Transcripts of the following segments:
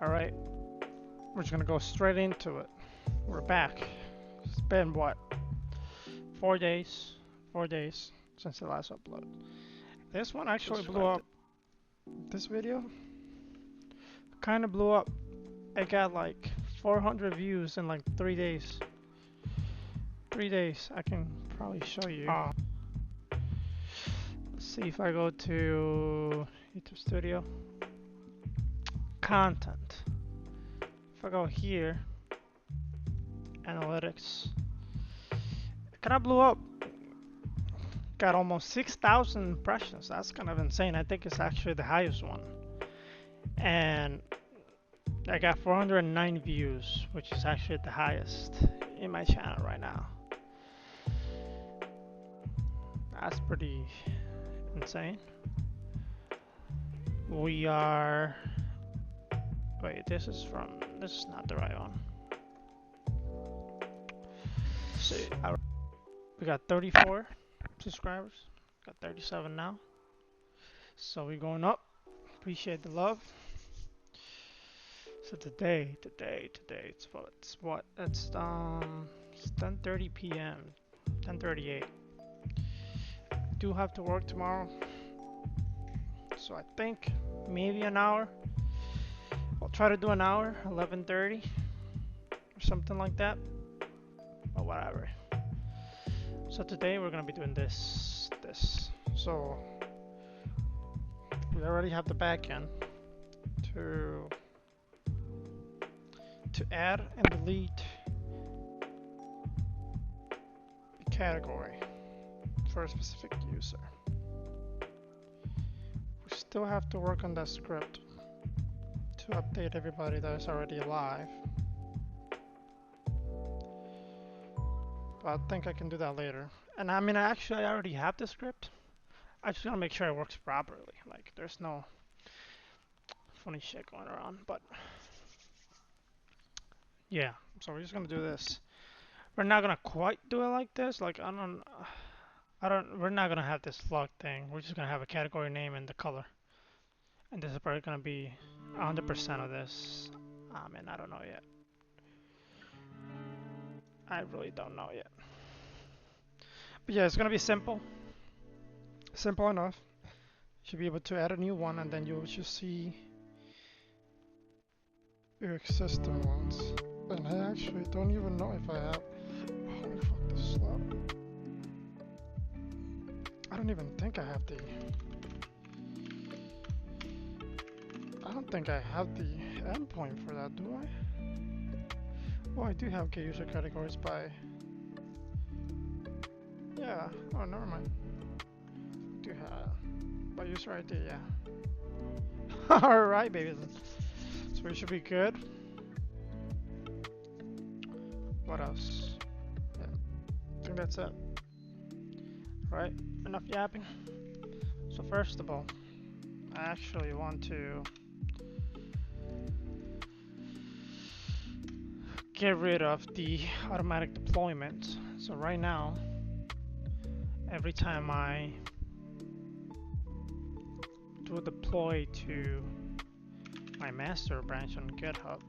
Alright, we're just gonna go straight into it. We're back. It's been what? 4 days? 4 days since the last upload. This one actually blew up. This video kind of blew up. It got like 400 views in like 3 days. 3 days. I can probably show you. Let's see if I go to YouTube Studio. Content. If I go here, analytics, it kind of blew up. Got almost 6,000 impressions. That's kind of insane. I think it's actually the highest one. And I got 409 views, which is actually the highest in my channel right now. That's pretty insane. We are... Wait, this is not the right one. Let's see, we got 34 subscribers. Got 37 now. So we're going up. Appreciate the love. So today, it's what? It's 10:30 p.m. 10:38. Do have to work tomorrow. So I think maybe an hour. I'll try to do an hour, 11:30 or something like that. But whatever. So today we're gonna be doing this. So we already have the backend to add and delete a category for a specific user. We still have to work on that script to update everybody that is already live. But I think I can do that later. And I mean, I already have the script. I just gotta make sure it works properly. Like, there's no funny shit going around. But yeah, so we're just gonna do this. We're not gonna quite do it like this. Like, we're not gonna have this log thing. We're just gonna have a category name and the color. And this is probably gonna be 100% of this. I mean, I don't know yet. I really don't know yet. But yeah, it's gonna be simple. Simple enough. You should be able to add a new one, and then you'll just see your existing ones. And I actually don't even know if I have... Holy fuck, this is slow. I don't even think I have the... I don't think I have the endpoint for that, do I? Oh, I do have get user categories by... Yeah, oh, never mind. Do have... By user ID, yeah. Alright, baby. So we should be good. What else? Yeah, I think that's it. Right, enough yapping. So first of all, I actually want to get rid of the automatic deployment. So right now, every time I do a deploy to my master branch on GitHub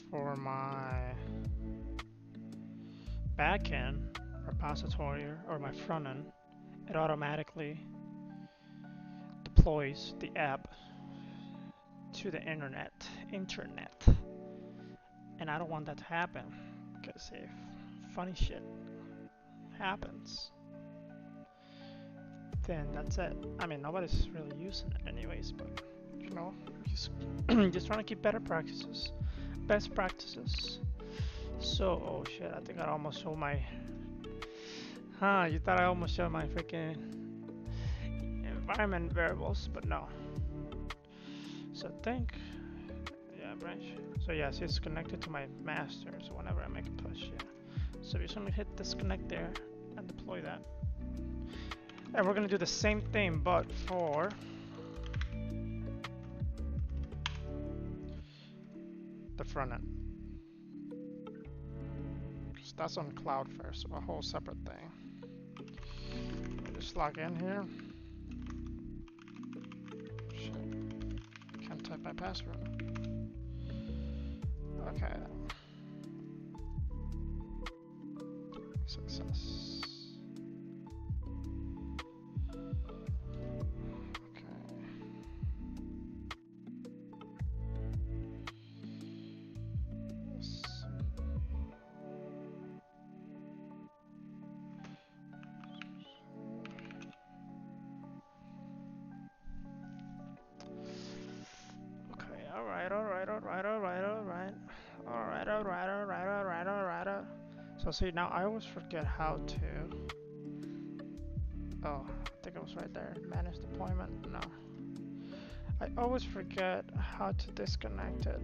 for my backend repository or my front end, it automatically deploys the app to the internet. And I don't want that to happen, because if funny shit happens, then that's it. I mean, nobody's really using it anyways, but you know, just trying to keep best practices. So, oh shit, I think I almost showed my... You thought I almost showed my freaking environment variables, but no. So I think, yeah, branch. So yes, it's connected to my master, so whenever I make a push, yeah. So we're just gonna hit disconnect there and deploy that. And we're gonna do the same thing, but for the front end. Because that's on Cloudflare, so a whole separate thing. Just log in here. Can't type my password. Okay. Success. So see, now I always forget how to... Oh, I think it was right there. Manage deployment? No. I always forget how to disconnect it.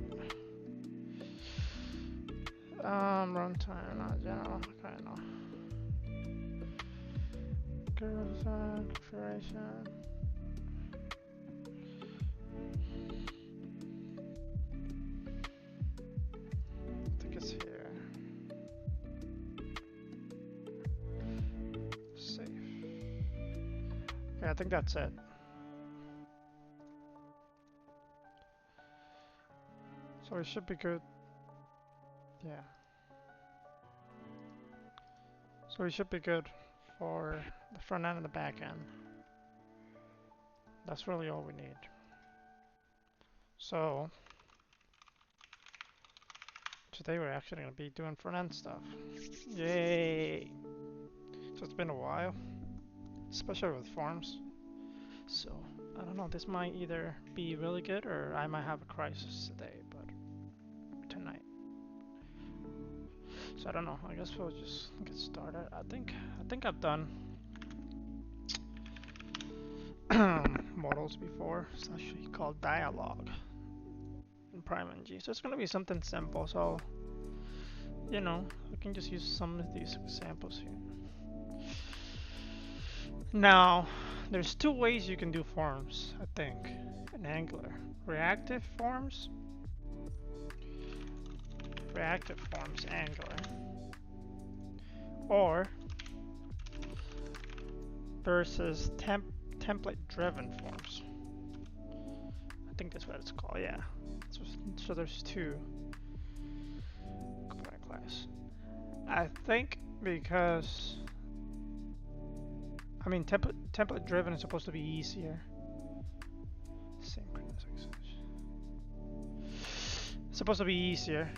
Runtime, not general. Okay, no. Configuration. I think it's here. Safe. Yeah, I think that's it. So it should be good. Yeah. So it should be good for the front end and the back end. That's really all we need. So today we're actually going to be doing front end stuff. Yay! So it's been a while, especially with forms. So I don't know, this might either be really good or I might have a crisis today, but tonight. So I don't know, I guess we'll just get started. I think I've done models before. It's actually called dialogue in PrimeNG. So it's gonna be something simple, so you know, we can just use some of these examples here. Now, there's two ways you can do forms, I think, in Angular. Reactive forms Angular, or versus template driven forms. I think that's what it's called, yeah. So there's two component class. I think because I mean template driven is supposed to be easier. Synchronous execution. It's supposed to be easier.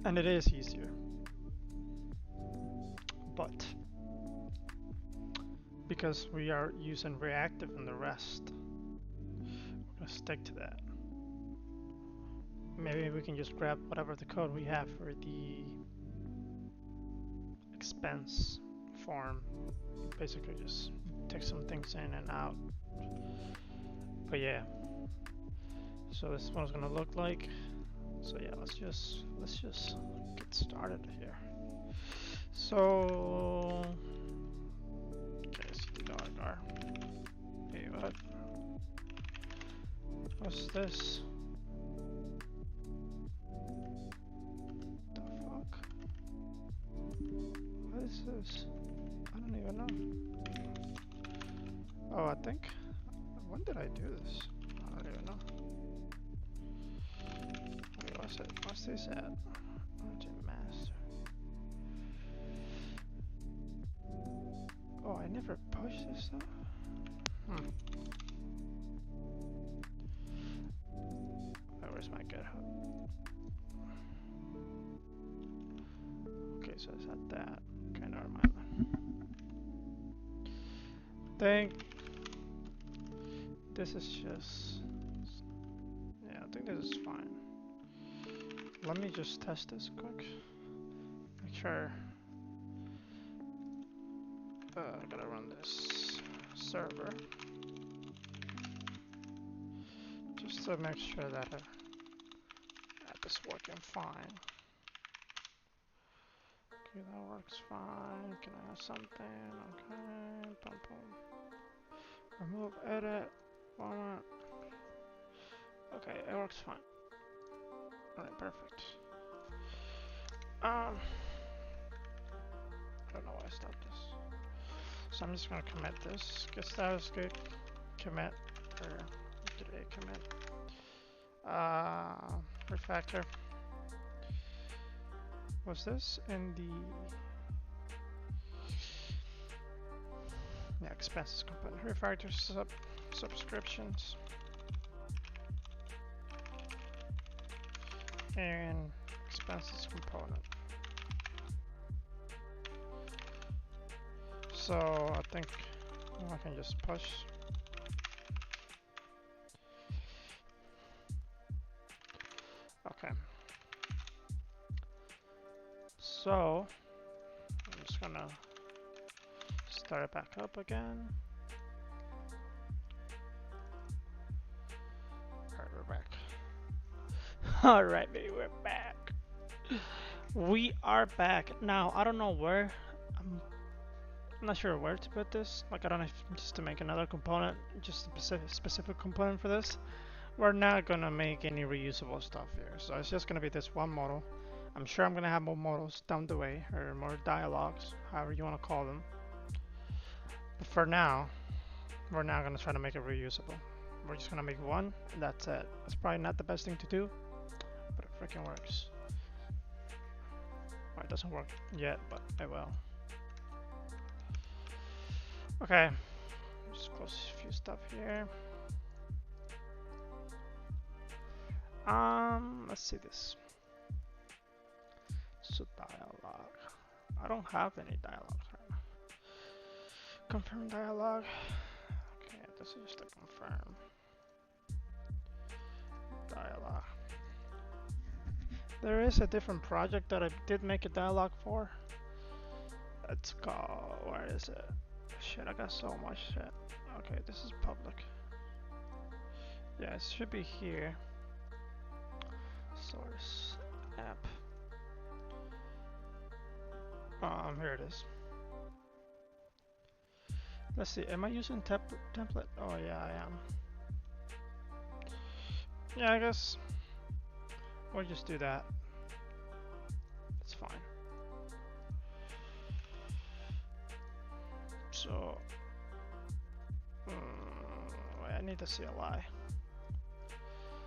And it is easier. But because we are using reactive in the rest, we're gonna stick to that. Maybe we can just grab whatever the code we have for the expense form. Basically just take some things in and out. But yeah. So this is what it's gonna look like. So yeah, let's just get started here. So okay, Dollarguard. Hey, what's this? The fuck? What is this? I don't even know. Oh, I think. When did I do this? I don't even know. Wait, what's it? What's this at? Origin master. Oh, I never pushed this stuff? Where's my GitHub? Okay, so it's at that. Okay, never mind then. Think this is just... Yeah, I think this is fine. Let me just test this quick. Make sure. I gotta run this server. Just to make sure that app is working fine. Okay, that works fine. Can I have something? Okay. Boom, boom. Remove, edit, format. Okay, it works fine. Alright, perfect. I don't know why I stopped this. So I'm just gonna commit this. Get status good. commit or today commit refactor. Was this in the expenses component? Refactor subscriptions and expenses component. So I think I can just push. Okay. So I'm just gonna start it back up again. Alright, we're back. Alright, baby, we're back. We are back. Now, I don't know where. I'm not sure where to put this. Like, I don't know if just to make another component, just a specific component for this. We're not gonna make any reusable stuff here. So it's just gonna be this one model. I'm sure I'm gonna have more models down the way, or more dialogues, however you wanna call them. But for now, we're not gonna try to make it reusable. We're just gonna make one, and that's it. It's probably not the best thing to do, but it freaking works. Well, it doesn't work yet, but it will. Okay, just close a few stuff here. Let's see this. So dialogue. I don't have any dialogue right now. Confirm dialogue. Okay, this is just a confirm dialogue. There is a different project that I did make a dialogue for. It's called, where is it? Shit, I got so much shit. Okay, this is public. Yeah, it should be here. Source app. Here it is. Let's see, am I using template? Oh yeah, I am. Yeah, I guess we'll just do that. It's fine. So, I need the CLI.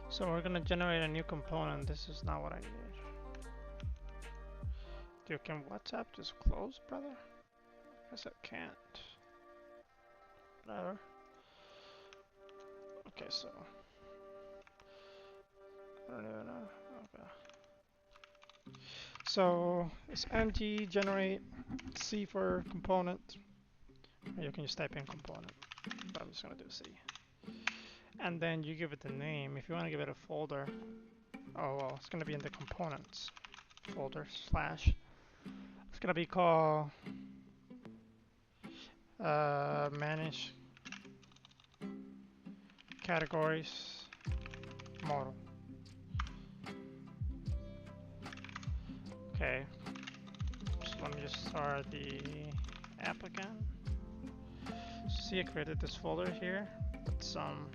So we're gonna generate a new component. This is not what I need. Dude, can WhatsApp just close, brother? Guess it can't. Whatever. Okay, so I don't even know. Okay. So it's ng generate C for component. Or you can just type in component, but I'm just gonna do C. And then you give it the name. If you want to give it a folder, oh well, it's gonna be in the components folder slash. It's gonna be called manage categories model. Okay, so let me just start the app again. See, I created this folder here with some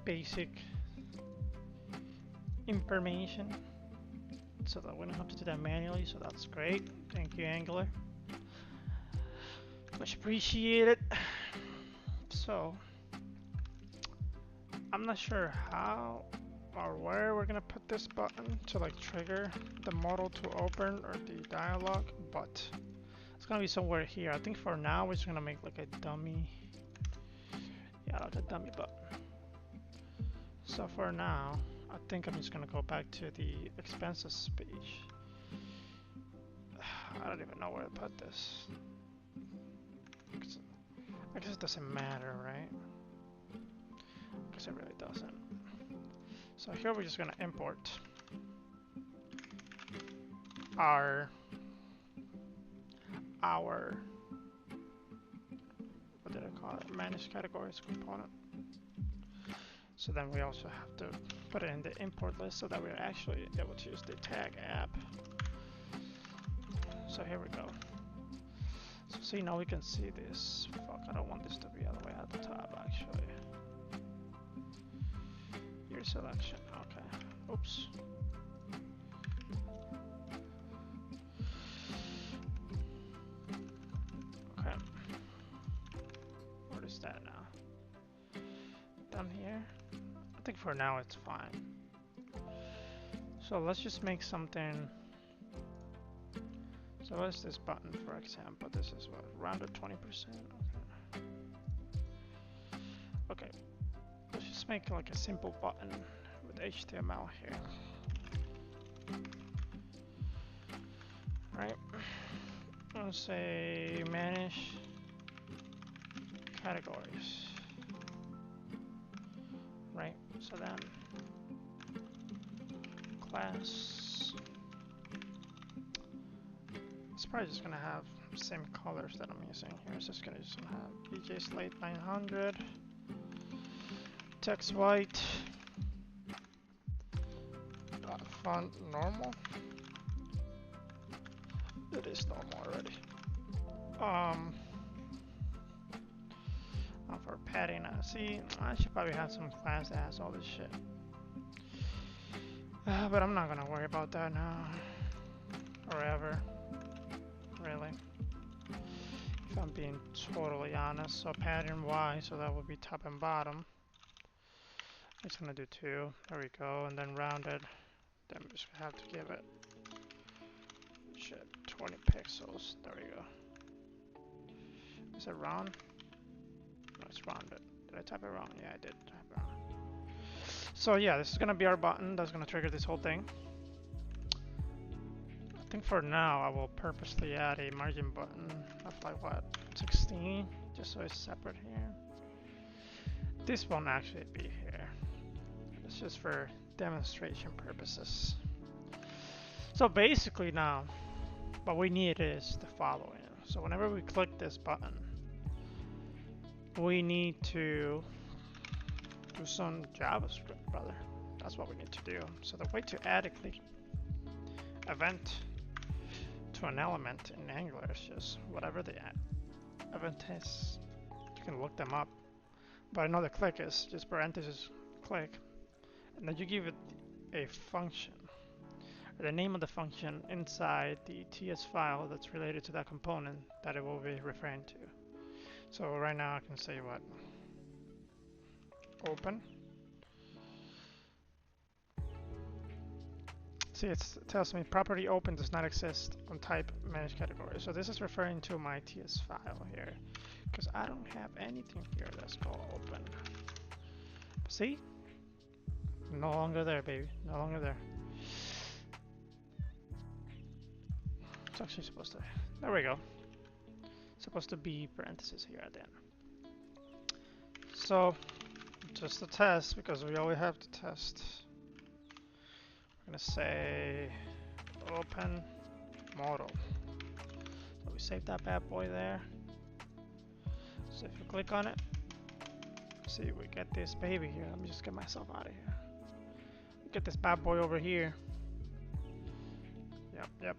basic information so that we don't have to do that manually, so that's great. Thank you, Angular. Much appreciated. So I'm not sure how or where we're gonna put this button to like trigger the model to open or the dialog, but it's gonna be somewhere here. I think for now we're just gonna make like a dummy, yeah, like a dummy button. So for now, I think I'm just gonna go back to the expenses page. I don't even know where to put this. I guess it doesn't matter, right? Because it really doesn't. So here we're just gonna import our what did I call it? Manage categories component. So then we also have to put it in the import list so that we're actually able to use the tag app. So here we go. So see, now we can see this. Fuck, I don't want this to be all the way at the top actually. Your selection, okay. Oops. Okay. think for now it's fine. So let's just make something. So what is this button, for example? This is what, rounded 20%? Okay. Okay. Let's just make like a simple button with HTML here. Right. Let's say manage categories. Right. So then class. It's probably just gonna have same colors that I'm using here. It's just gonna have BJ Slate 900, text white, font normal. It is normal already. For padding, see, I should probably have some class that has all this shit. But I'm not gonna worry about that now, or ever, really. If I'm being totally honest. So pattern Y, so that would be top and bottom. I'm just gonna do 2. There we go, and then rounded. Then we just have to give it 20 pixels. There we go. Is it round? No, it's rounded. Did I type it wrong? Yeah, I did type it wrong. So yeah, this is gonna be our button. That's gonna trigger this whole thing. I think for now I will purposely add a margin button of like what, 16, just so it's separate here. This won't actually be here. It's just for demonstration purposes. So basically now, what we need is the following. So whenever we click this button, we need to do some JavaScript, brother. That's what we need to do. So the way to add a click event to an element in Angular is just whatever the event is. You can look them up. But I know the click is just parenthesis click. And then you give it a function. Or the name of the function inside the TS file that's related to that component that it will be referring to. So right now I can say what? Open. See, it tells me property open does not exist on type manage category. So this is referring to my TS file here, because I don't have anything here that's called open. See? No longer there, baby. No longer there. It's actually supposed to. There we go. Supposed to be parentheses here at the end. So just to test, because we always have to test. I'm gonna say open model. So we save that bad boy there. So if you click on it, see we get this baby here. Let me just get myself out of here. Get this bad boy over here. Yep.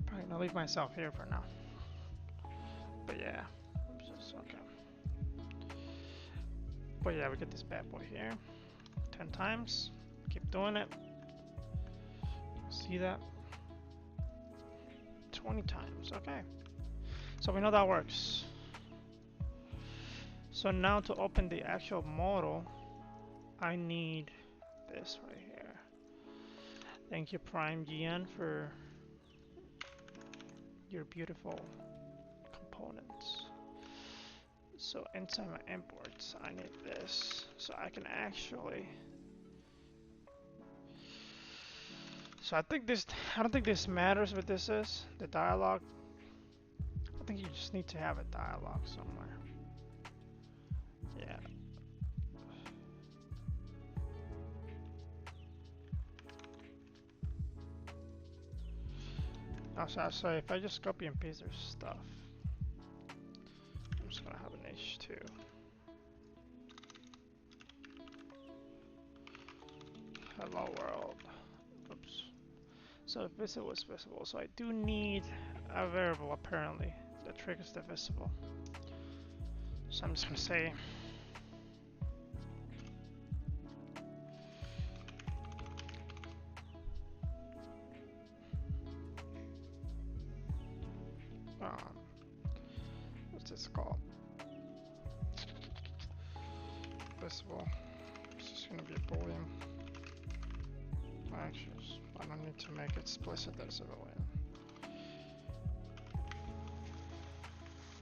Probably gonna leave myself here for now. But yeah, just okay. But yeah, we get this bad boy here 10 times. Keep doing it. See that? 20 times. Okay. So we know that works. So now to open the actual model, I need this right here. Thank you, Prime GN, for your beautiful components. So inside my imports, I need this. So I can actually. So I don't think this matters what this is, the dialog. I think you just need to have a dialog somewhere. Yeah. So if I just copy and paste their stuff, I'm just gonna have an H2. Hello world. Oops. So visible is visible. So I do need a variable apparently that triggers the visible. So I'm just gonna say what's this called? Visible. gonna be a boolean. Actually, I don't need to make it explicit as a boolean.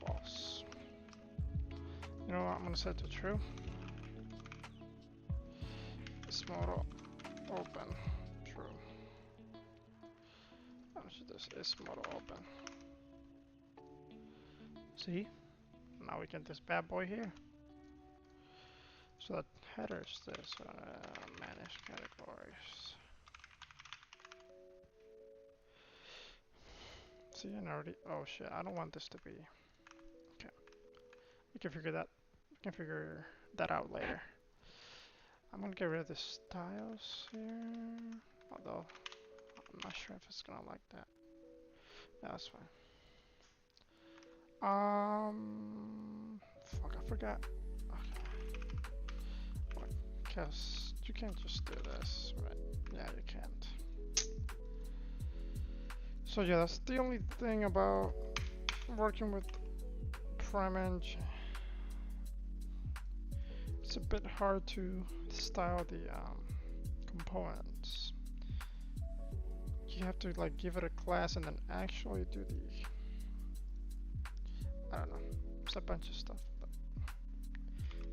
False. You know what? I'm gonna set it to true. This model open. True. Actually, this is model open. See? Now we get this bad boy here. So that headers this manage categories. See, and already. Oh shit! I don't want this to be. Okay, we can figure that. We can figure that out later. I'm gonna get rid of the styles here. Although I'm not sure if it's gonna like that. Yeah, that's fine. Fuck, I forgot. Okay. Because you can't just do this, right? Yeah, you can't. So yeah, that's the only thing about working with PrimEng. It's a bit hard to style the components. You have to like give it a class and then actually do the, I don't know, it's a bunch of stuff.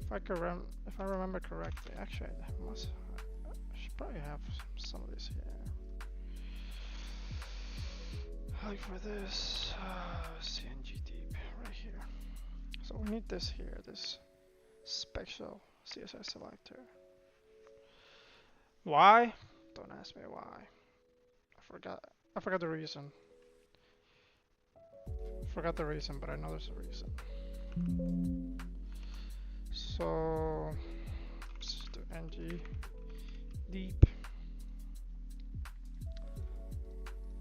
But if I remember correctly, actually I should probably have some of these here. Like for this, CNG deep right here. So we need this here, this special CSS selector. Why? Don't ask me why. I forgot the reason. Forgot the reason, but I know there's a reason. So let's just do ng deep.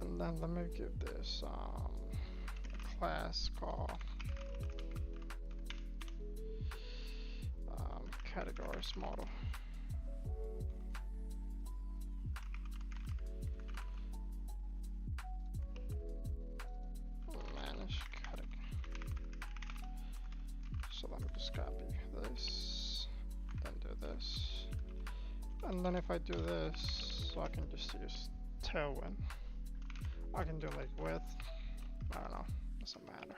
And then let me give this a class called categories model. Manage category. So let me just copy this, then do this, and then if I do this, so I can just use tailwind. I can do like width. I don't know. Doesn't matter.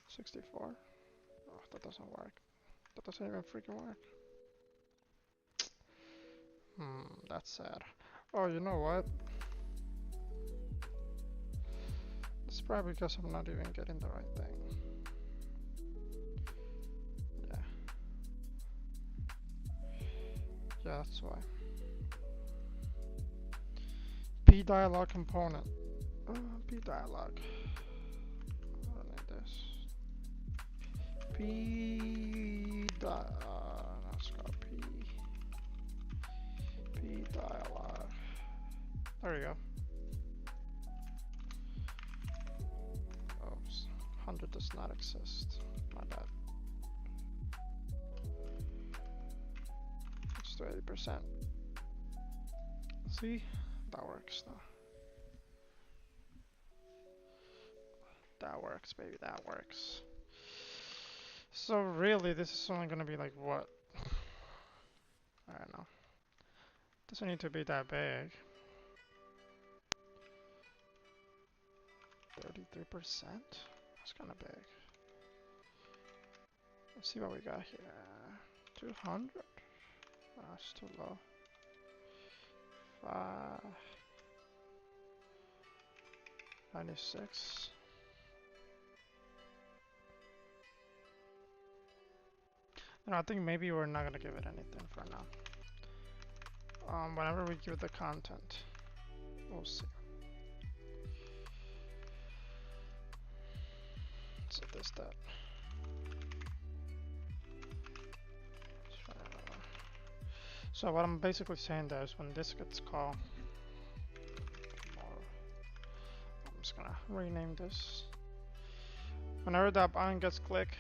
64. Oh, that doesn't work. That doesn't even freaking work. That's sad. Oh, you know what? It's probably because I'm not even getting the right thing. Yeah. Yeah, that's why. P dialog component. P dialog. I don't need this. P let's go P dialog. There we go. Oh, 100 does not exist. My bad. Let's do 80%. See? That works though. That works, baby, that works. So really, this is only gonna be like what? I don't know. Doesn't need to be that big. 33%? That's kinda big. Let's see what we got here. 200? That's too low. 96. No, I think maybe we're not gonna give it anything for now. Whenever we give the content, we'll see. So this, that. So what I'm basically saying there is when this gets called, I'm just gonna rename this. Whenever that button gets clicked,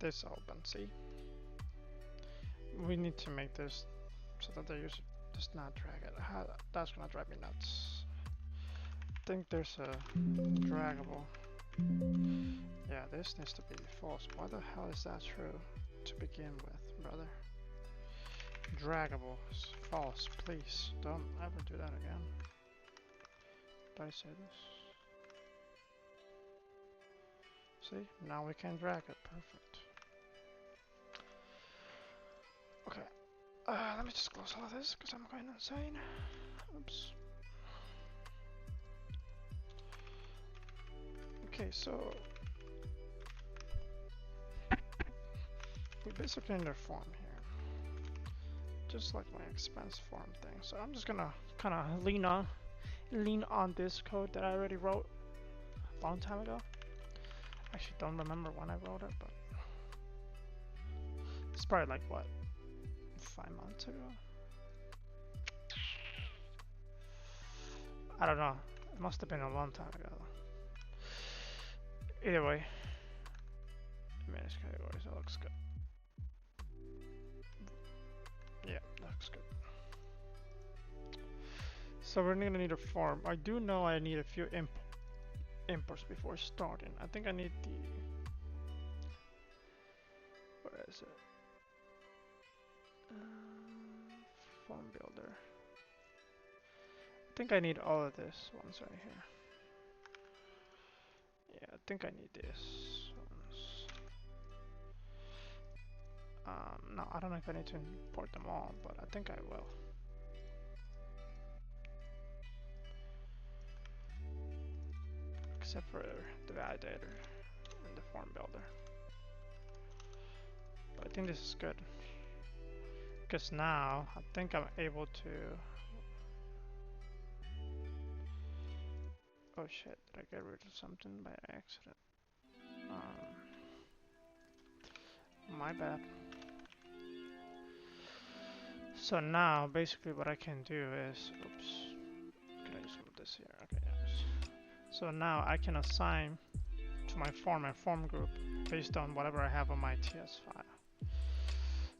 this open, see? We need to make this so that the user does not drag it. That's gonna drive me nuts. I think there's a draggable Yeah, this needs to be false. Why the hell is that true to begin with, brother? Draggables. False, please. Don't ever do that again. Did I say this? See? Now we can drag it. Perfect. Okay. Let me just close all of this because I'm going insane. Oops. Okay, so we basically need a form here, just like my expense form thing. So I'm just gonna kind of lean on this code that I already wrote a long time ago. Actually, don't remember when I wrote it, but it's probably like what, 5 months ago. I don't know. It must have been a long time ago. Either way, manage categories. That looks good. Yeah, that looks good. So we're gonna need a form. I do know I need a few imports before starting. I think I need the, where is it? Form builder. I think I need all of this ones right here. Yeah, I think I need this ones. No, I don't know if I need to import them all, but I think I will. Except for the validator and the form builder. But I think this is good. Because now, I think I'm able to... Oh shit, did I get rid of something by accident? My bad. So now, basically what I can do is... Oops. Can I just move this here? Okay, yes. So now I can assign to my form and form group based on whatever I have on my TS file.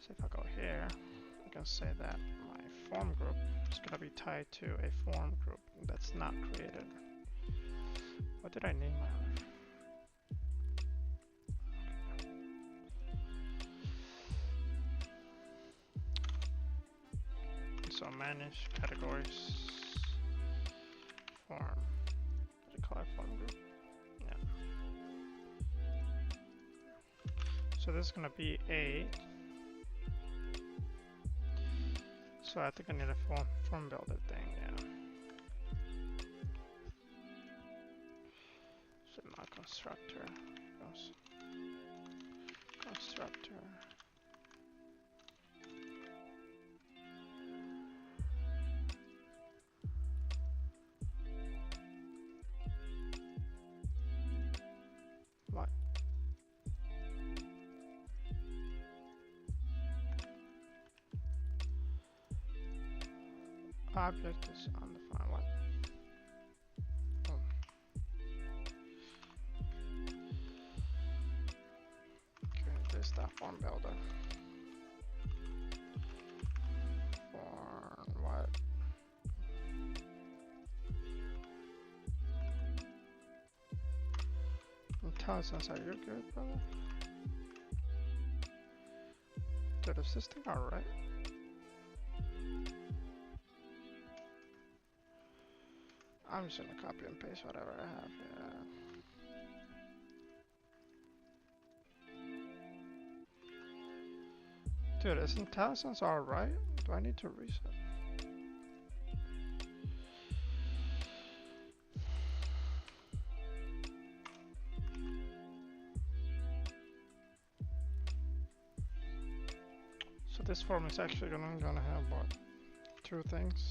So if I go here, I can say that my form group is going to be tied to a form group that's not created. What did I name my other? So manage categories form. What do you call it? Form group? Yeah. So this is going to be a. So I think I need a form builder thing, yeah. So my constructor goes constructor. What? Object is undefined. What? Oh. Okay, this that form builder. Form what? IntelliSense, are you good, brother? Dude, is this thing alright? I'm just gonna copy and paste whatever I have, yeah. Dude, is IntelliSense alright? Do I need to reset? So this form is actually gonna have what? 2 things.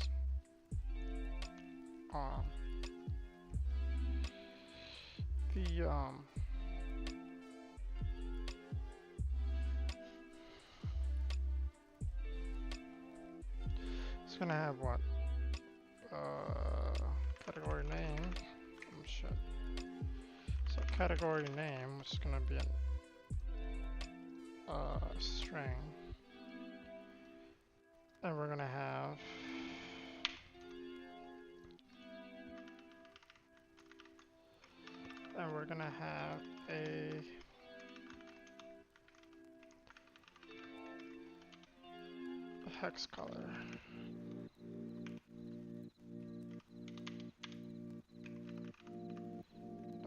It's gonna have what? Category name. Oh shit. So category name is gonna be a string. And we're gonna have we're gonna have a hex color.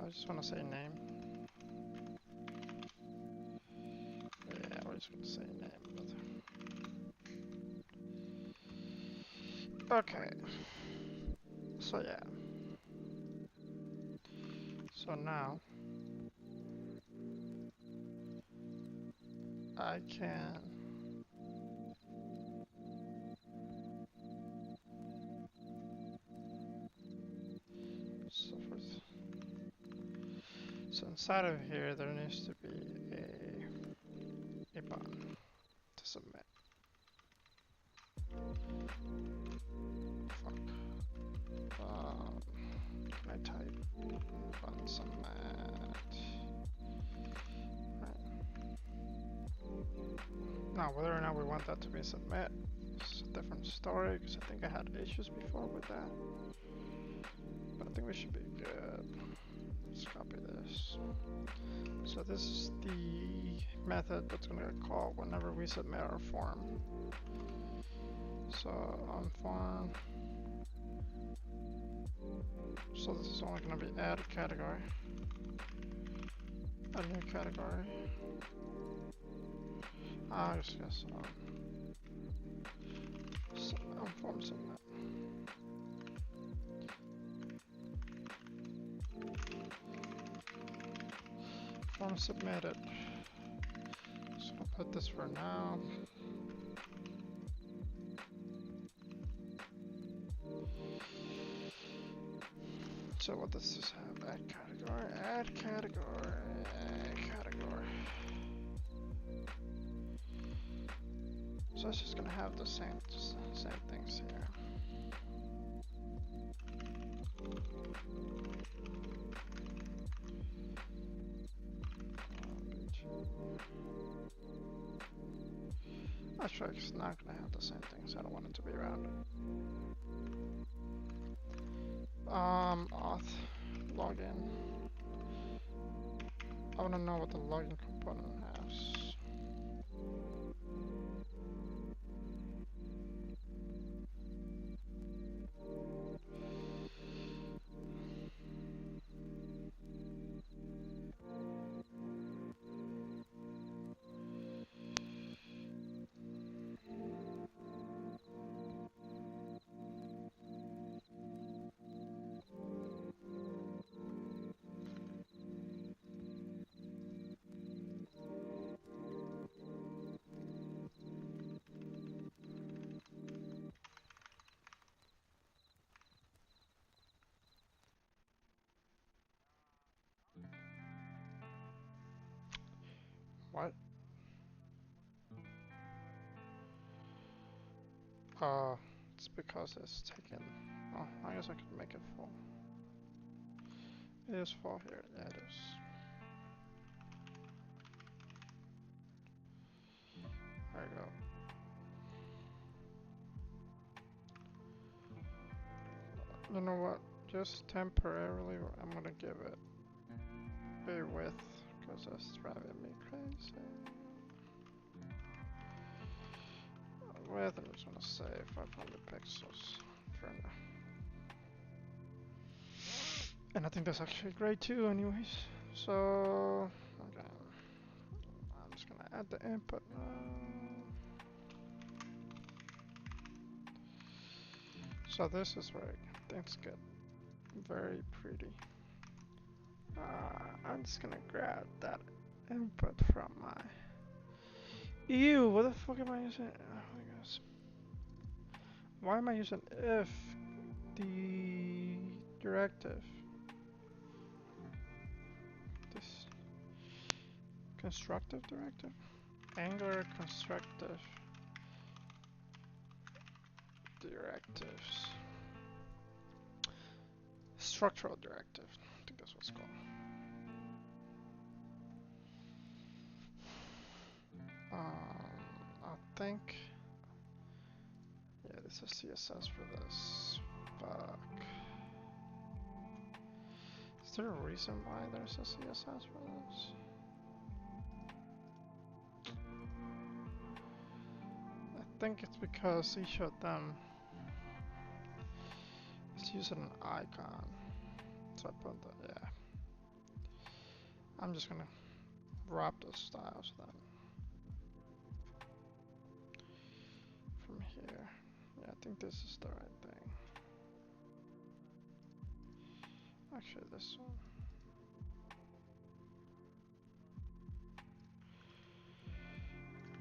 I just want to say name. Yeah, we're just going to say name. Okay. So yeah. So now I can so inside of here there needs to be a button to submit. Fuck. Can I type button submit? Now, whether or not we want that to be submit is a different story, because I think I had issues before with that. But I think we should be good. Let's copy this. So this is the method that's going to get called whenever we submit our form. So on form. So this is only going to be add a category. A new category. Yes. Form submit. Form submitted. So I'll put this for now. So what does this have? Add category, add category, add category. So it's just gonna have the same things here. Actually, it's not gonna have the same things. I don't want it to be rounded. Auth, login. I wanna know what the login component has. What? It's because it's taken. Oh, I guess I could make it full. It is full here. Yeah, it is. There you go. You know what? Just temporarily, I'm gonna give it a width because that's driving me crazy. Width, I'm just gonna say 500 pixels for now. And I think that's actually great too, anyways. So, okay. I'm just gonna add the input now. So this is where things get very pretty. I'm just gonna grab that input from my... Ew, what the fuck am I using? Oh my gosh. Why am I using if the directive? This constructive directive? Angular constructive directives. Structural directive. I think that's what it's called. I think. Yeah, this is CSS for this. Fuck. It's there a reason why there's a CSS for this? I think it's because each of them is using an icon. So I put the, yeah. I'm just gonna wrap those styles then. From here. Yeah, I think this is the right thing. Actually, this one.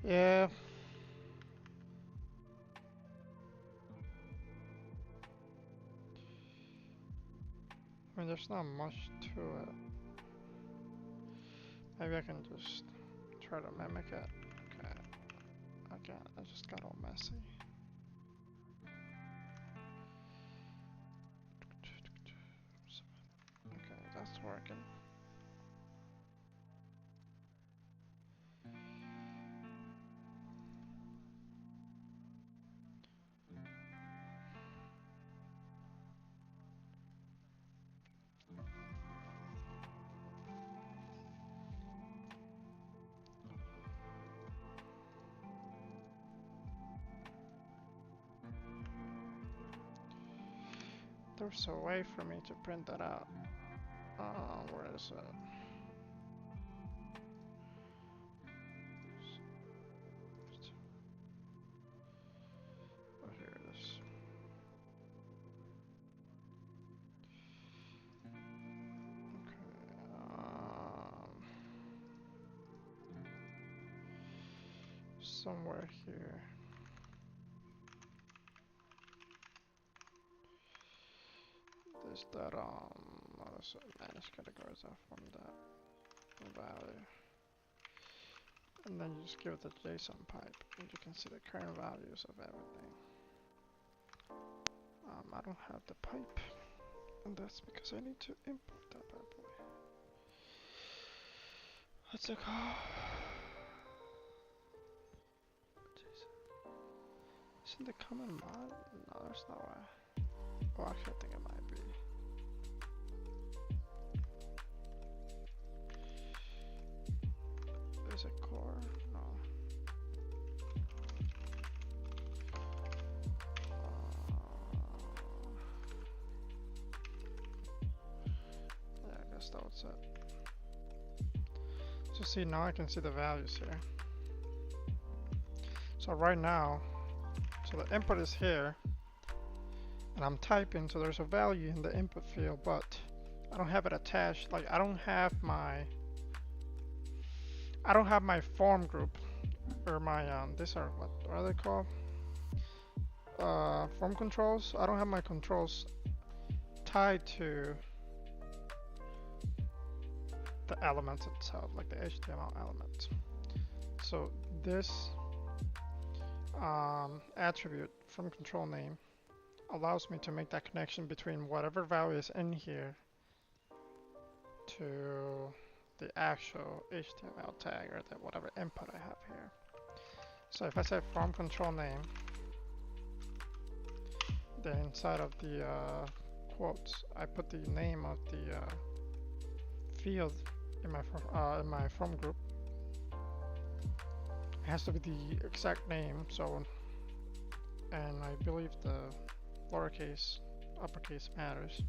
Yeah. I mean, there's not much to it. Maybe I can just try to mimic it. Okay. Okay, I just got all messy. Okay, that's working. There's a way for me to print that out. Where is it? Oh, here it is. Somewhere here. There's that, what is it? Manage categories from that value. And then you just give it the JSON pipe, and you can see the current values of everything. I don't have the pipe, and that's because I need to import that bad boy. What's it called? Isn't the common mod? No, there's no way. Oh, actually, I think it might be. Is it core? No. Yeah, I guess that was it. So see, now I can see the values here. So right now, so the input is here, and I'm typing, so there's a value in the input field, but I don't have it attached. Like I don't have my form group or my these are what are they called? Form controls. I don't have my controls tied to the elements itself, like the HTML elements. So this attribute from control name allows me to make that connection between whatever value is in here to the actual HTML tag or the whatever input I have here. So if I say from control name, then inside of the quotes, I put the name of the field in my from group. It has to be the exact name. So, and I believe the lowercase, uppercase matters.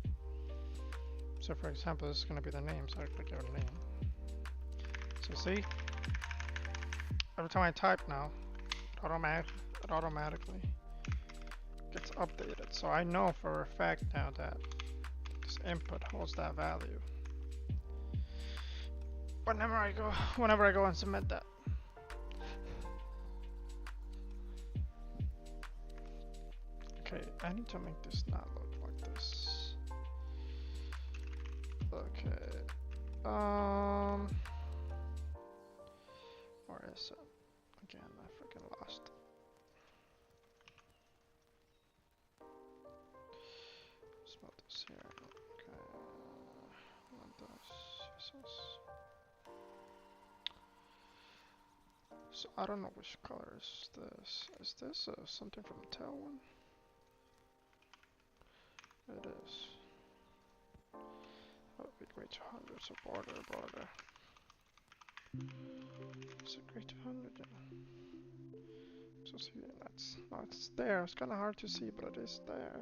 So for example, this is going to be the name, so I click your name. So see, every time I type now, it automatically gets updated. So I know for a fact now that this input holds that value. Whenever I go and submit that. Okay, I need to make this not look like this. Okay. Where is it? Again, I freaking lost. Spell this here. Okay. Not this. So I don't know which color is this. Is this something from the tail one? It is. That would be Segue 200, so border. Segue 200, yeah. So see, that's, no, it's there. It's kind of hard to see, but it is there.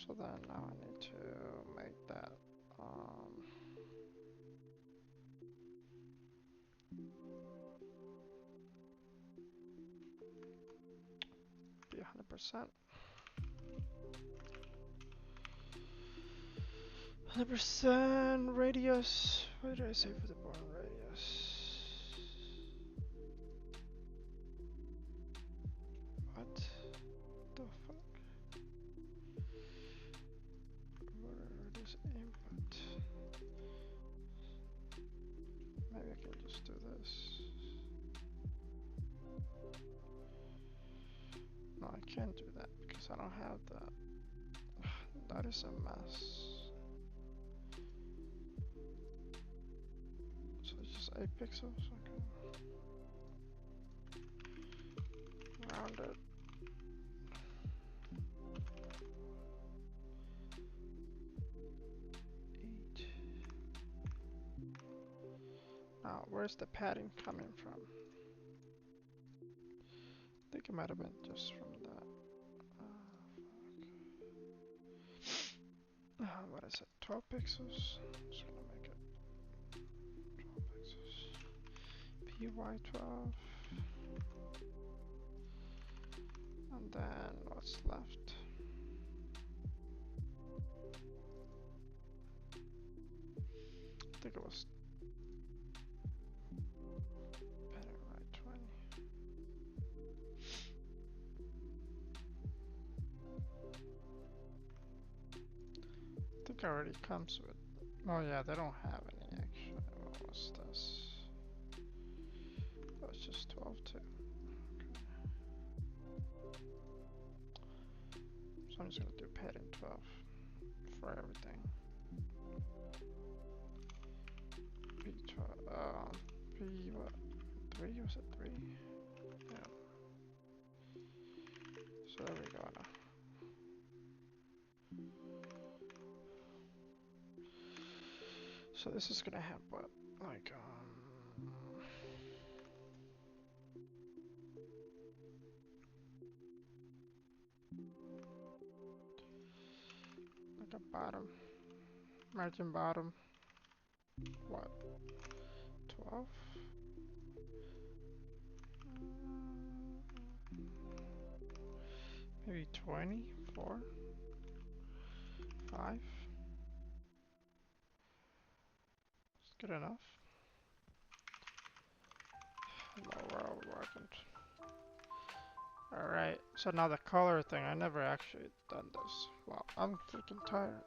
So then now I need to make that, be 100%. 100% radius. What did I say for the border radius? What the fuck? Border radius input. Maybe I can just do this. No, I can't do that because I don't have that. That is a mess. So it's just 8 pixels. Okay. Round it. Now, where's the padding coming from? I think it might have been just from that. What is it? 12 pixels? I'm just gonna make it 12 pixels. PY12. And then what's left? I think it was better, right? 20. I think it already comes with. Oh yeah, they don't have any actually. What was this? That's just 12 too. Okay. So I'm just gonna do padding 12 for everything. P12. P what? 3? Was it 3? Yeah. So there we go now. So this is gonna have what? Like a bottom. Margin bottom. What? 12? Maybe 20? 4? 5? It's good enough. Lower working. Alright, so now the color thing, I never actually done this. Wow, I'm freaking tired.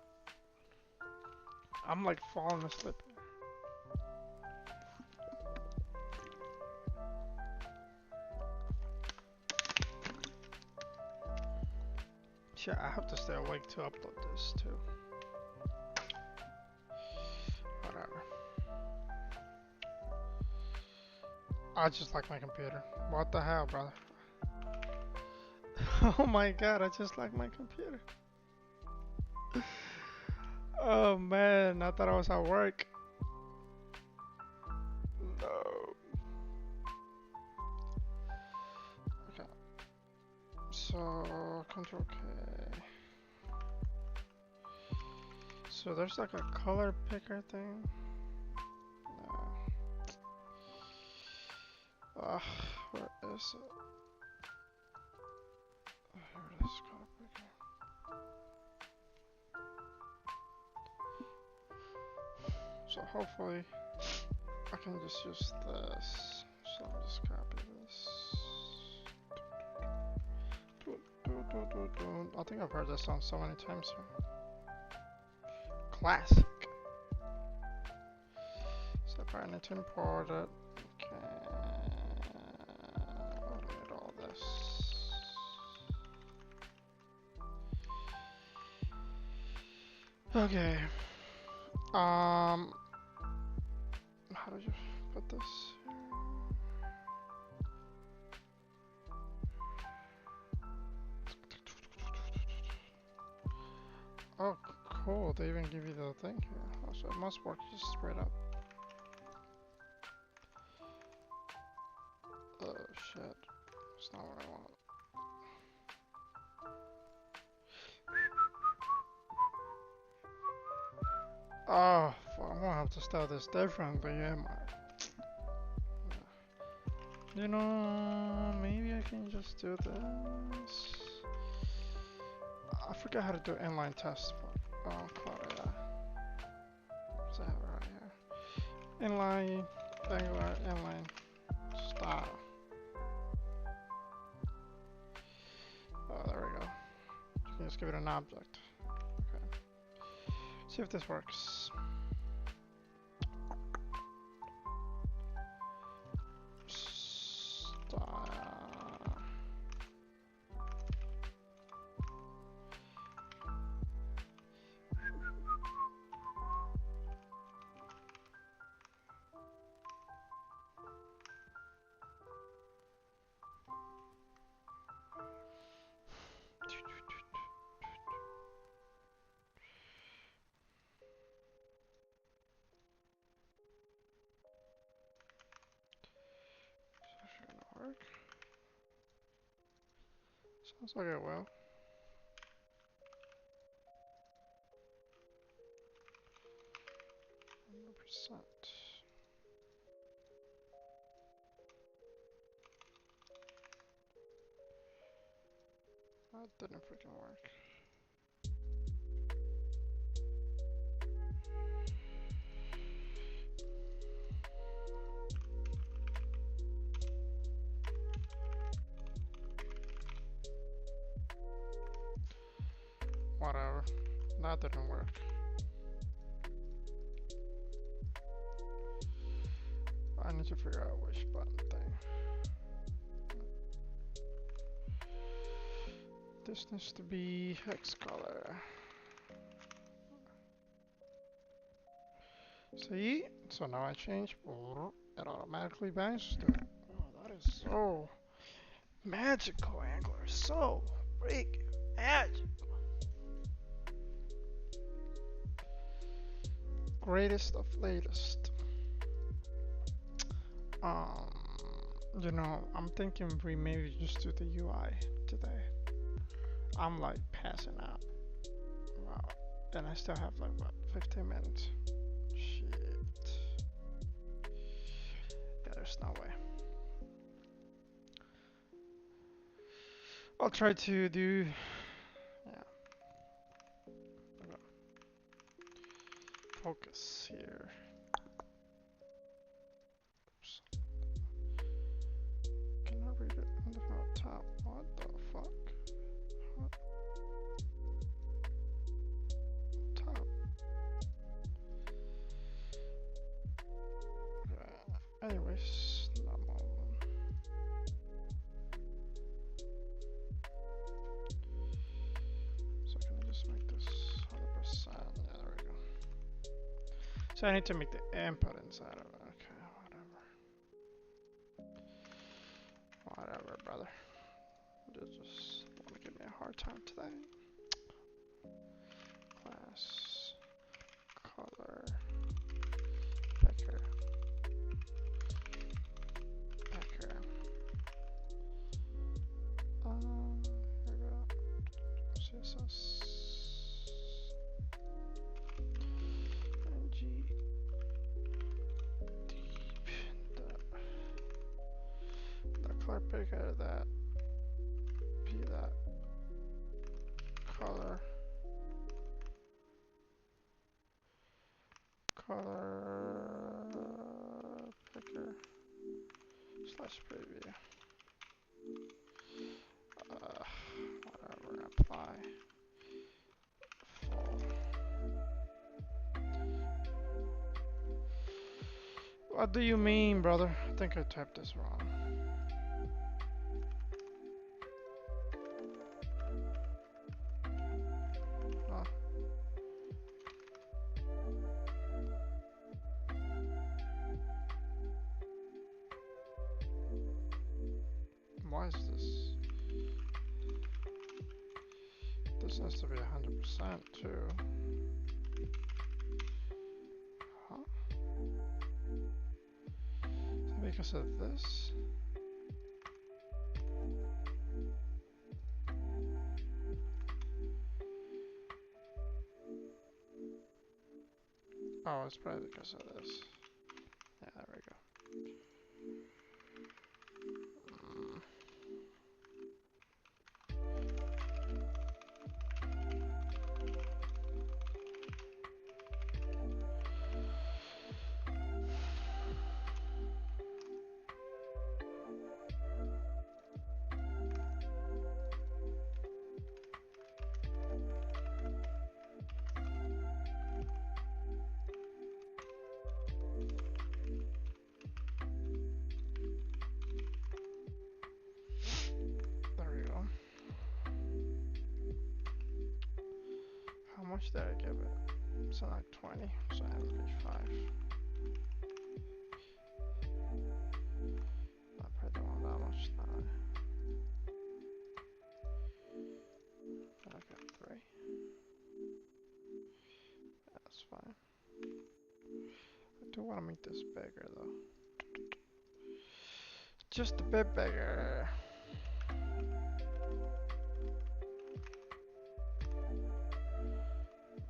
I'm like falling asleep. Shit, I have to stay awake to upload this too. Whatever. I just like my computer. What the hell, brother? Oh my god, I just like my computer. Oh man, I thought I was at work. No. Okay. So, Control K. So there's like a color picker thing. No. Where is it? Oh, here it is, color picker. So hopefully I can just use this. So I'll just copy this. I think I've heard this song so many times here. Classic. So if I need to import it, okay. I'll need all this. Okay. How do you put this here? cool. They even give you the thing here. Oh, so it must work just straight up. Oh shit. That's not what I want. Oh, fuck, I'm gonna have to start this differently, am I? You know, maybe I can just do this. I forgot how to do inline test. Oh, Claudia. What's that right here? Inline, angular, inline, style. Oh, there we go. You can just give it an object. Okay. See if this works. Style. Work. Sounds like it will. 100%. That didn't freaking work. Whatever. That didn't work. I need to figure out which button thing. This needs to be hex color. See? So now I change. It automatically bangs to it. Oh, that is so magical, Angler. So freaking magical. Greatest of latest. You know, I'm thinking we maybe just do the UI today. I'm like passing out. Wow. And I still have like what, 15 minutes. Shit. Yeah, there's no way. I'll try to do, yeah. Okay. Focus here. Oops. Can I read it on the top? What the fuck? What? Top. Anyways, normal. So can I just make this 100%? Yeah, there we go. So I need to make the input inside of it. Okay, whatever. Whatever, brother. You just want to give me a hard time today. Class, color, picker. Here we go. CSS. NG. Deep. The color picker, that. P that. Color. Color picker. Slash preview. Whatever, apply. Full. What do you mean, brother? I think I typed this wrong. Huh. Why is this? This This has to be 100% too. Huh? Is that because of this? Oh, it's probably because of this. Yeah, there we go. There we go. How much did I give it? So like 20, so it would be 5. I probably don't want that much now. I got 3. That's fine. I do want to make this bigger though. Just a bit bigger.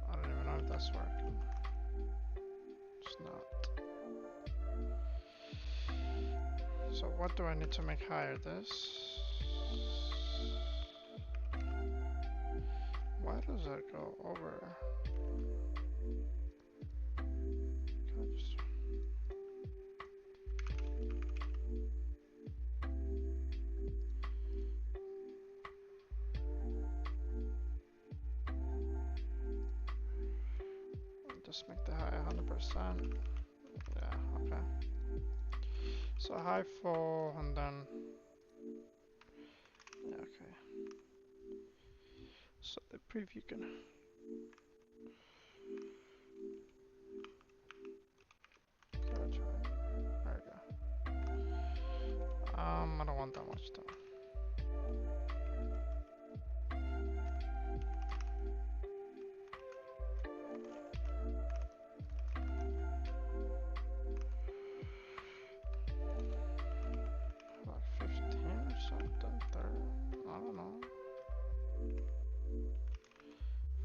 I don't even know if that's working. It's not. So what do I need to make higher? This? Why does it go over? Can I just... Just make the high 100%. Yeah, okay. So high full and then... Yeah, okay. So the preview can... There we go. I don't want that much though. Like 15 or something, 30, I don't know.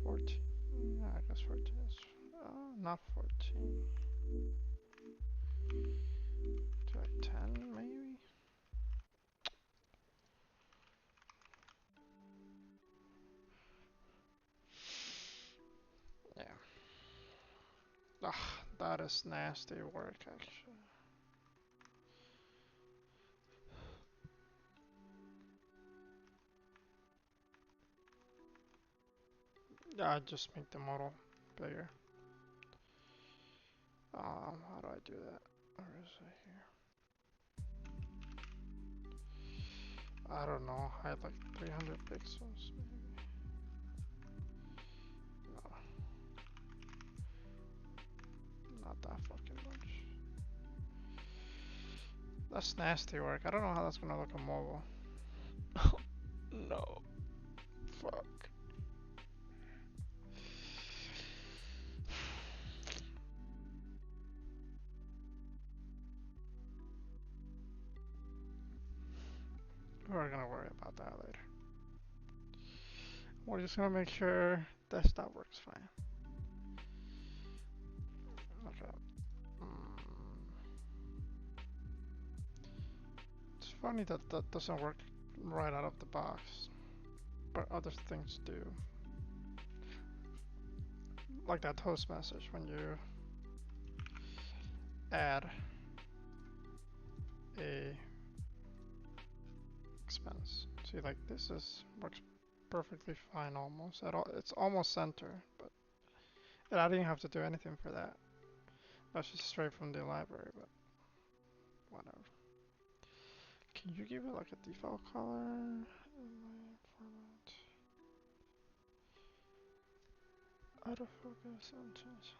14, yeah, I guess 14 is, not 14. To like 10 maybe? Yeah. Ugh, that is nasty work actually. Yeah, I just make the model bigger. How do I do that? Where is it here? I don't know, I had like 300 pixels maybe. No, not that fucking much. That's nasty work. I don't know how that's gonna look on mobile. No. Fuck. We're gonna worry about that later. We're just gonna make sure desktop works fine. Okay. It's funny that that doesn't work right out of the box, but other things do. Like that host message when you add a expense. See, like this is works perfectly fine almost. It's almost center, but I didn't have to do anything for that. That's just straight from the library, but whatever. Can you give it like a default color? Autofocus and change.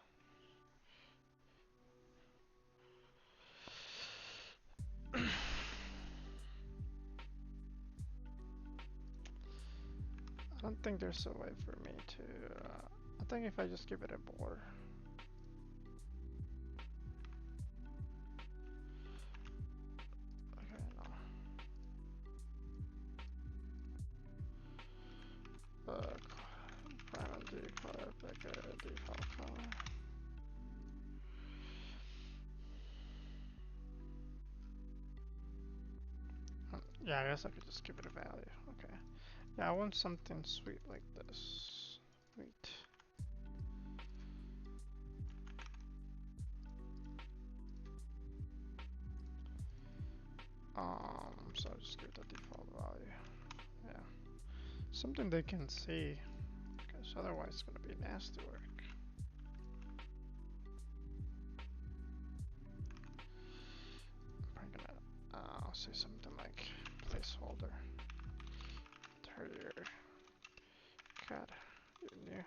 I don't think there's a way for me to, I think if I just give it a border. Okay, no. Prime default, default color. Yeah, I guess I could just give it a value. Okay. Yeah, I want something sweet like this. Sweet. So I'll just give it the default value. Yeah. Something they can see, because otherwise it's gonna be nasty work. I'm gonna, I'll say something like placeholder. Terrier. Cat. New.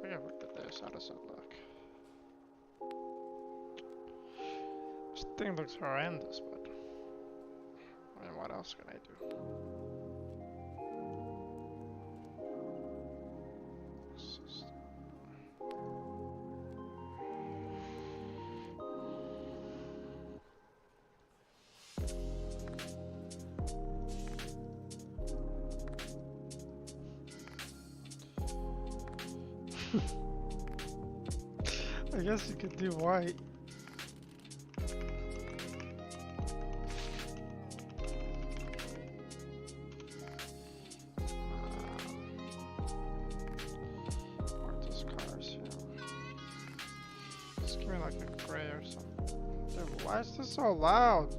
If I look at this, how does it look? This thing looks horrendous, but I mean, what else can I do? I guess you could do white. Or just colors here. Just give me like a gray or something. Dude, why is this so loud?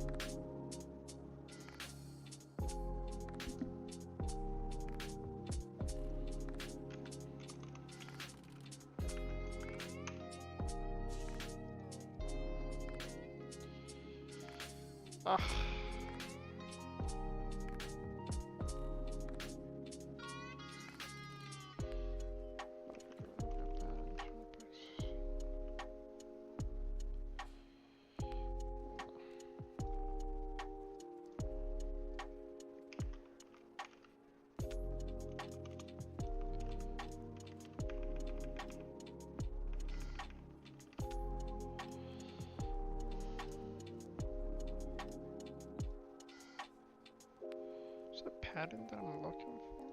Ugh. Is the pattern that I'm looking for?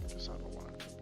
Guess I don't want it to be.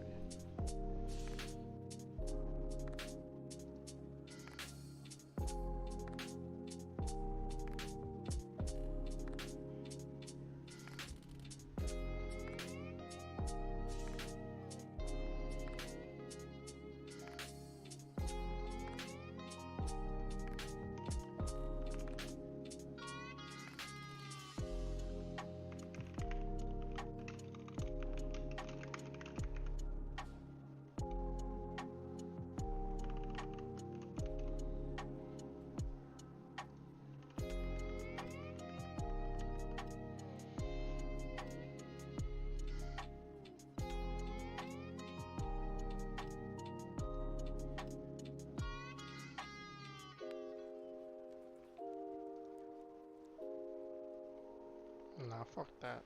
Nah, fuck that.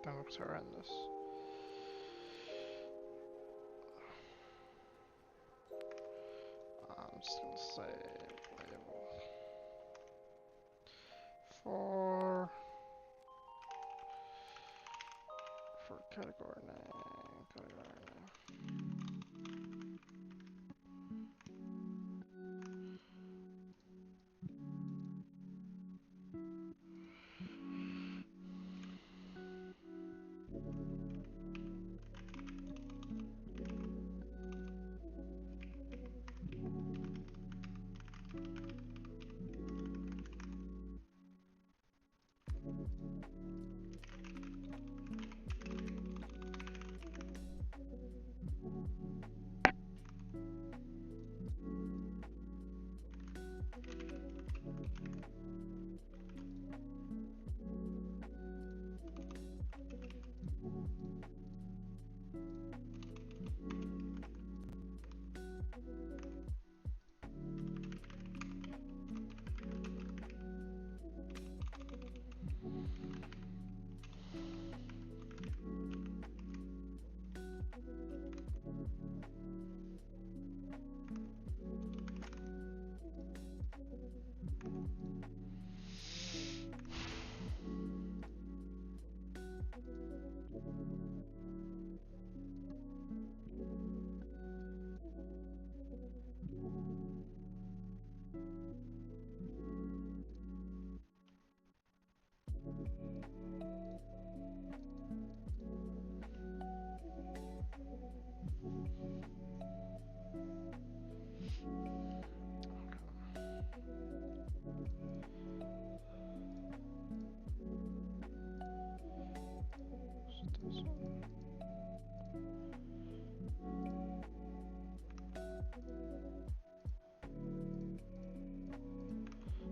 That looks horrendous. I'm just gonna say label for category name, category name.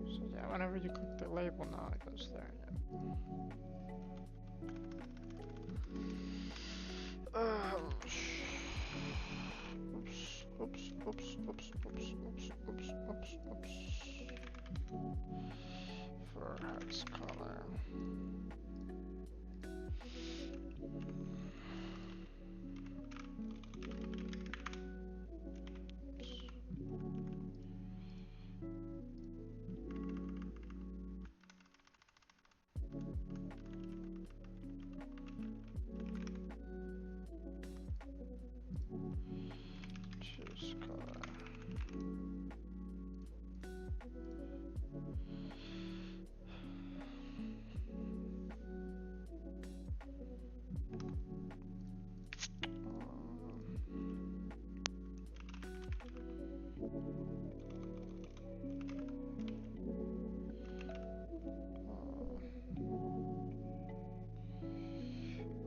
So yeah, whenever you click the label now, it goes there. Yeah. Oops. For hearts color. Choose color.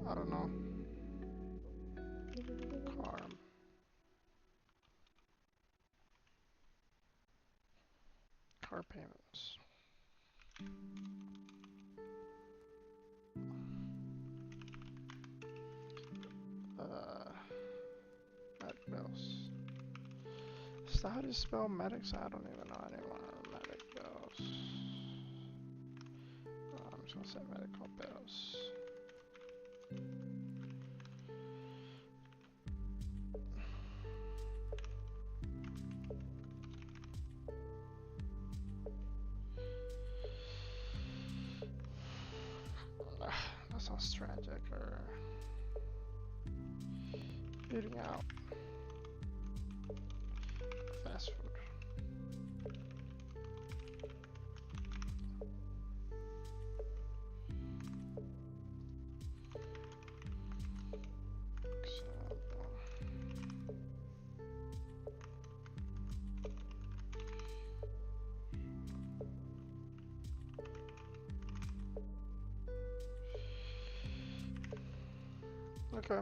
I don't know. Car payments. Med bills. Is that how you spell medics? I don't even know anymore. Medic bills. I'm just gonna say medical bills. That sounds tragic. Or eating out. Fast food. Okay.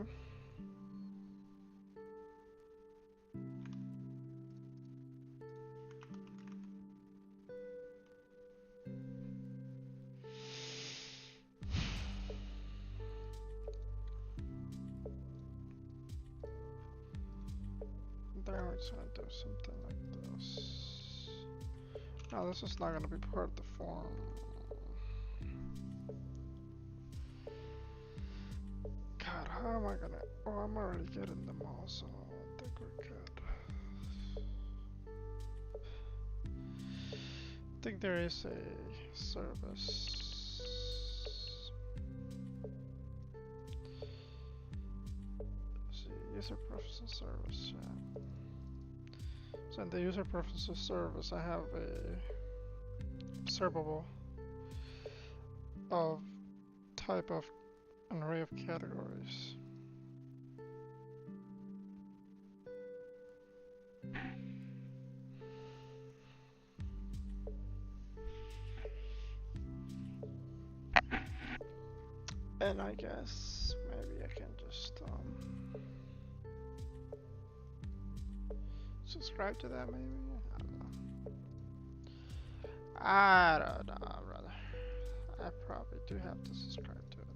Then it's gonna do something like this. No, this is not gonna be part of the form. God, how am I gonna? Oh, I'm already getting them all, so I think we're good. I think there is a service. Let's see, user preferences service. Yeah. So in the user preferences service, I have a observable of type of an array of categories. And I guess maybe I can just subscribe to that maybe? I don't know. I don't know, brother. I probably do have to subscribe to it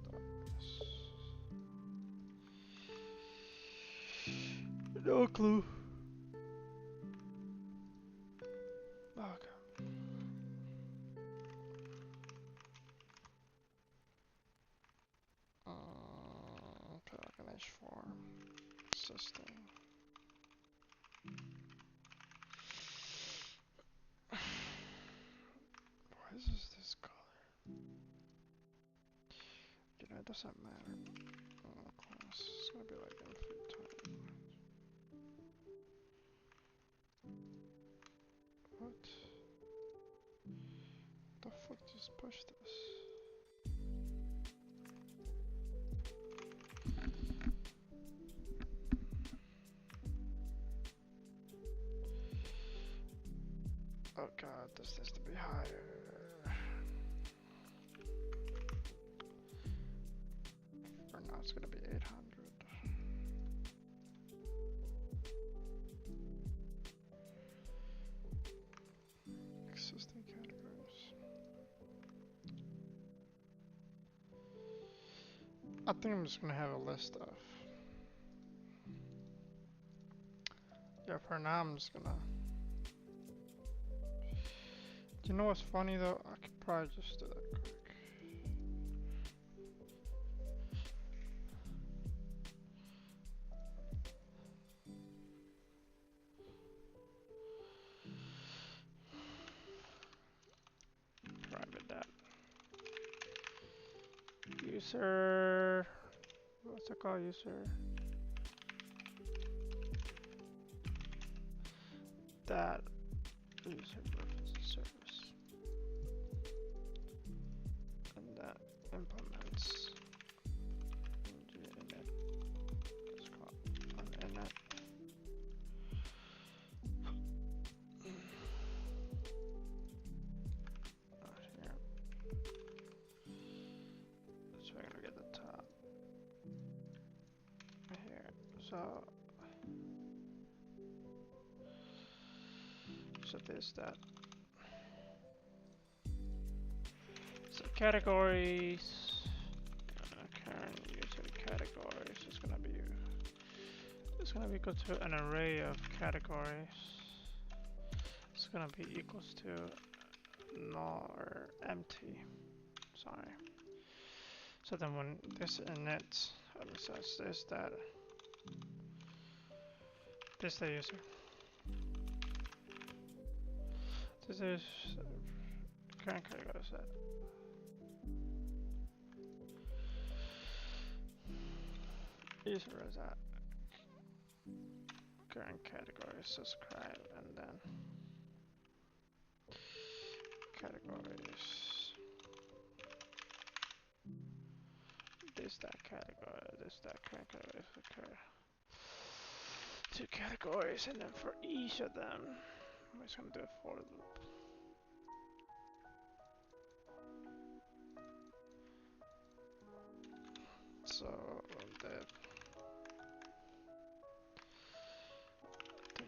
though. No clue. Okay. Organize form. System. Why is this color? You know, it doesn't matter. Class. It's gonna be like infinite time. What? The fuck just push this? Oh god, this needs to be higher. For now it's gonna be 800. Existing categories. I think I'm just gonna have a list of. Yeah, for now I'm just gonna. Do you know what's funny though? I could probably just do that quick. Private that. User. What's it called? User. That. User reference service. And that implements. Init. Let's call it an init. Here. So we're gonna get the top. Here. So there's that. So categories. Current user categories is gonna be. It's gonna be equal to an array of categories. It's gonna be equals to null or empty. Sorry. So then when this init says this that this the user. This is current category set. User is that current category subscribe and then categories. This that category, this that current category occur. Two categories and then for each of them we're just gonna do a for loop. So that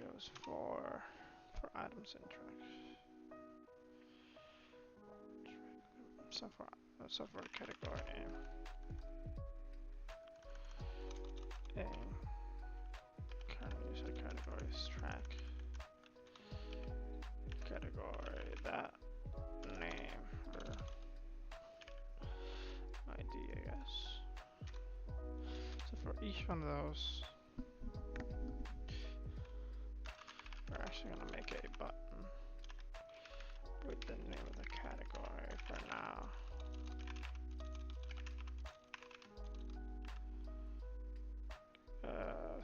goes for items and tracks. So for category A current user categories track category that name or ID I guess. So for each one of those we're actually gonna make a button with the name of the category for now.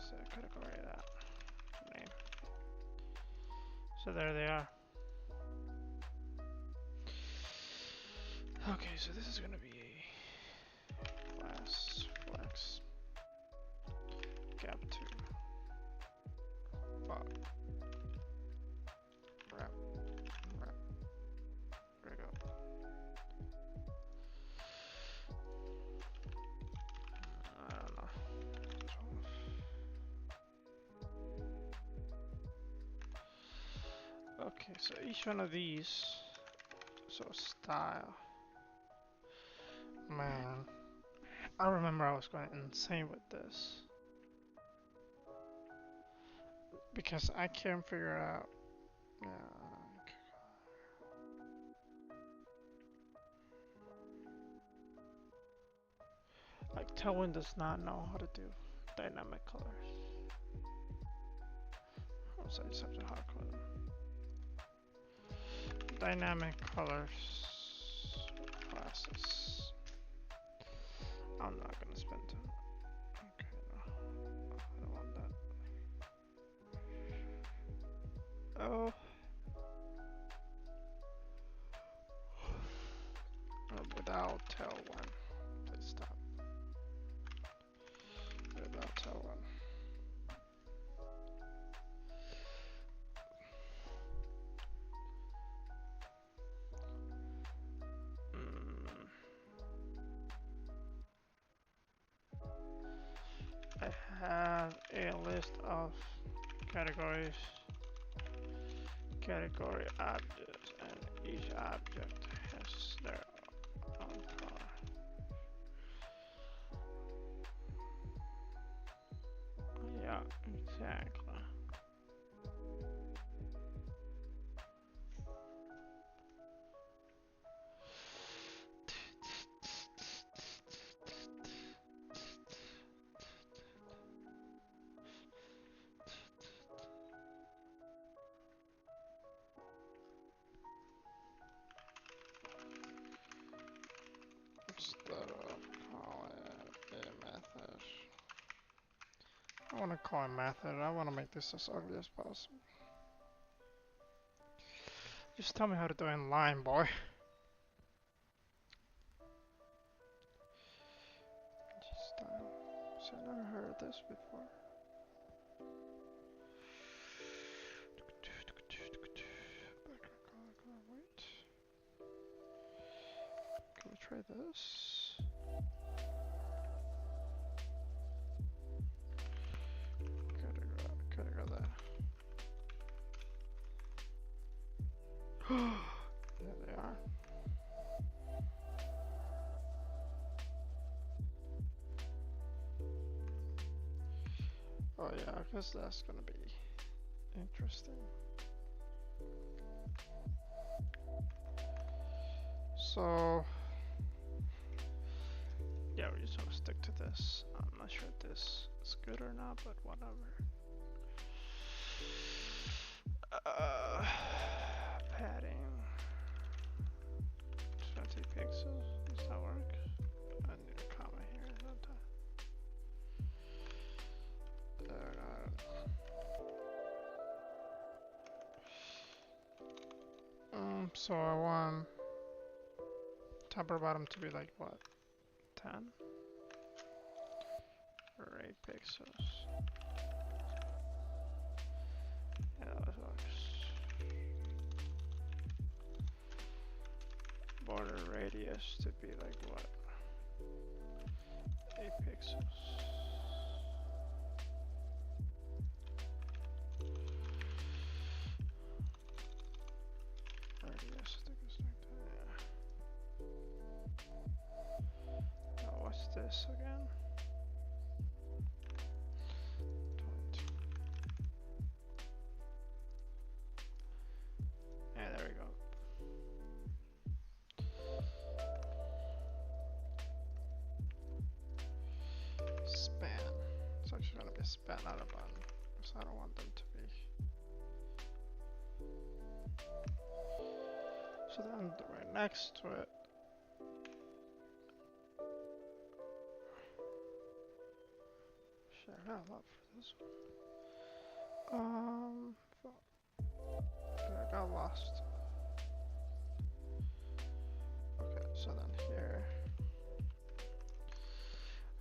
So category that name. So there they are. Okay, so this is gonna be a class flex gap 2 bot wrap. There we go. I don't know. 12. Okay, so each one of these So style. Man, I remember I was going insane with this because I can't figure out. Yeah, like Tailwind does not know how to do dynamic colors. So I just have to hardcode them. Dynamic colors classes. I'm not gonna spend time. Okay, no, I don't want that. Oh. Without Tailwind. Please stop. Without Tailwind. I have a list of categories, category objects, and each object has their own color. Yeah, exactly. Instead of calling it a method, I want to call it method. I want to make this as ugly as possible. Just tell me how to do it in line, boy. Style. So I never heard of this before. Wait. Can we try this? Gotta go there. There they are. Oh yeah, I guess that's gonna be interesting. So yeah, we just want to stick to this. I'm not sure if this is good or not, but whatever. Padding 20 pixels. Does that work? I need a comma here. So I want top or bottom to be like what? 10? Or 8 pixels. Yeah, that works. Border radius to be like what? 8 pixels. Radius, I think it's like that, yeah. Now what's this again? 22. Yeah, there we go. Span. It's actually gonna be a span, not a button, because I don't want them to be. So then right next to it, shit, I got a lot for this one. Okay, I got lost. Okay, so then here.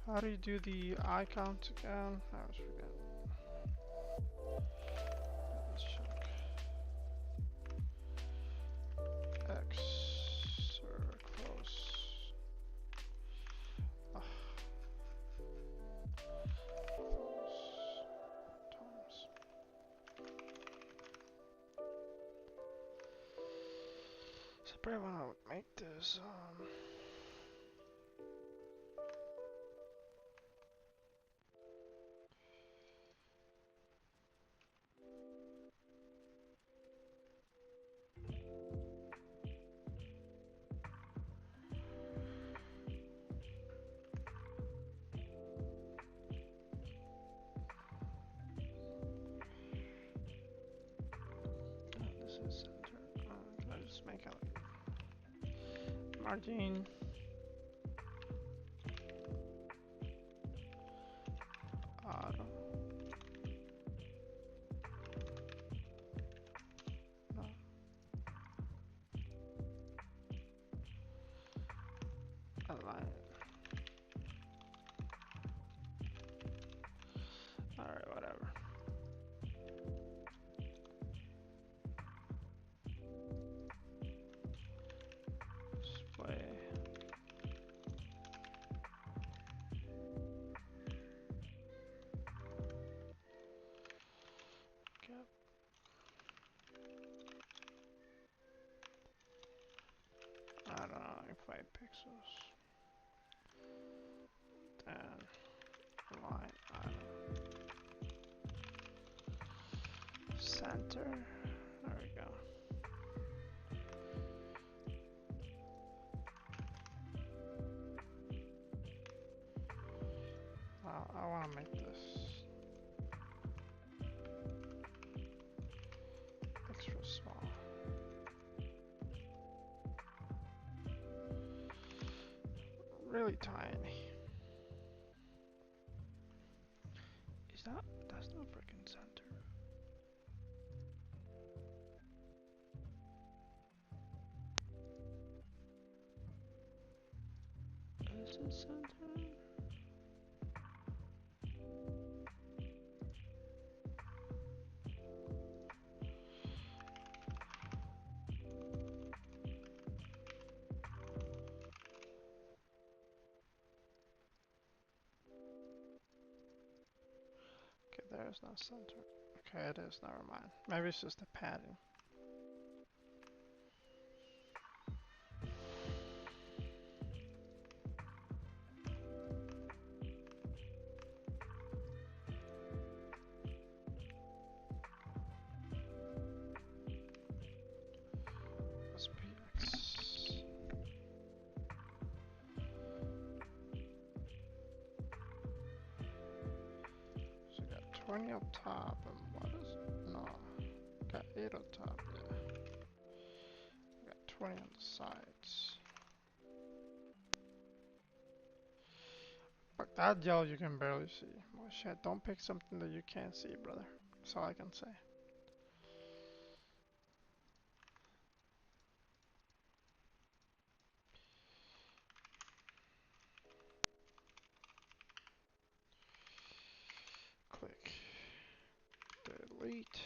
How do you do the eye count again? I always forget. Let's check. X or close. Close times. So probably wanna make this this is center. Can I just make a margin? Auto. No. Align it. Alright, whatever. Display. Yep. I don't know, like 5 pixels. Then line item. Center. There we go. I want to make this extra small. Really tiny. That's not freaking center. Is it center? Okay, there's no center. Okay, it is, never mind. Maybe it's just a padding. SPX. So we got 20 up top, and what is it? No, got 8 up top, yeah. We got 20 on the sides. But that yellow you can barely see. Well, shit, don't pick something that you can't see, brother. That's all I can say. Click. Delete.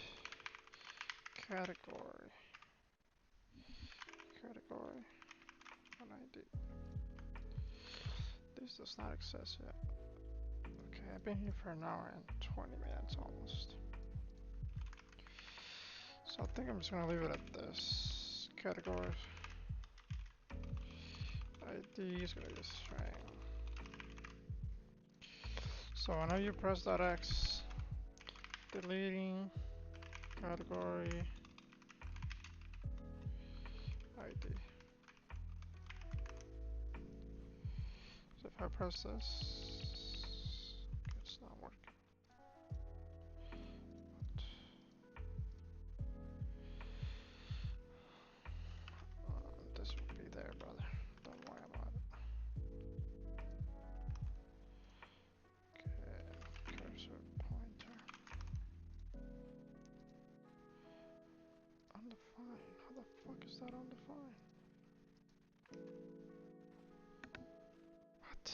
Category. Category. An ID. This does not access yet. Okay, I've been here for an hour and 20 minutes almost. So I think I'm just gonna leave it at this. Categories. ID is gonna be a string. So whenever you press that X, deleting category ID. So if I press this, it's not working. This will be there, brother. Don't worry about it. Okay, cursor pointer. Undefined. How the fuck is that undefined? What?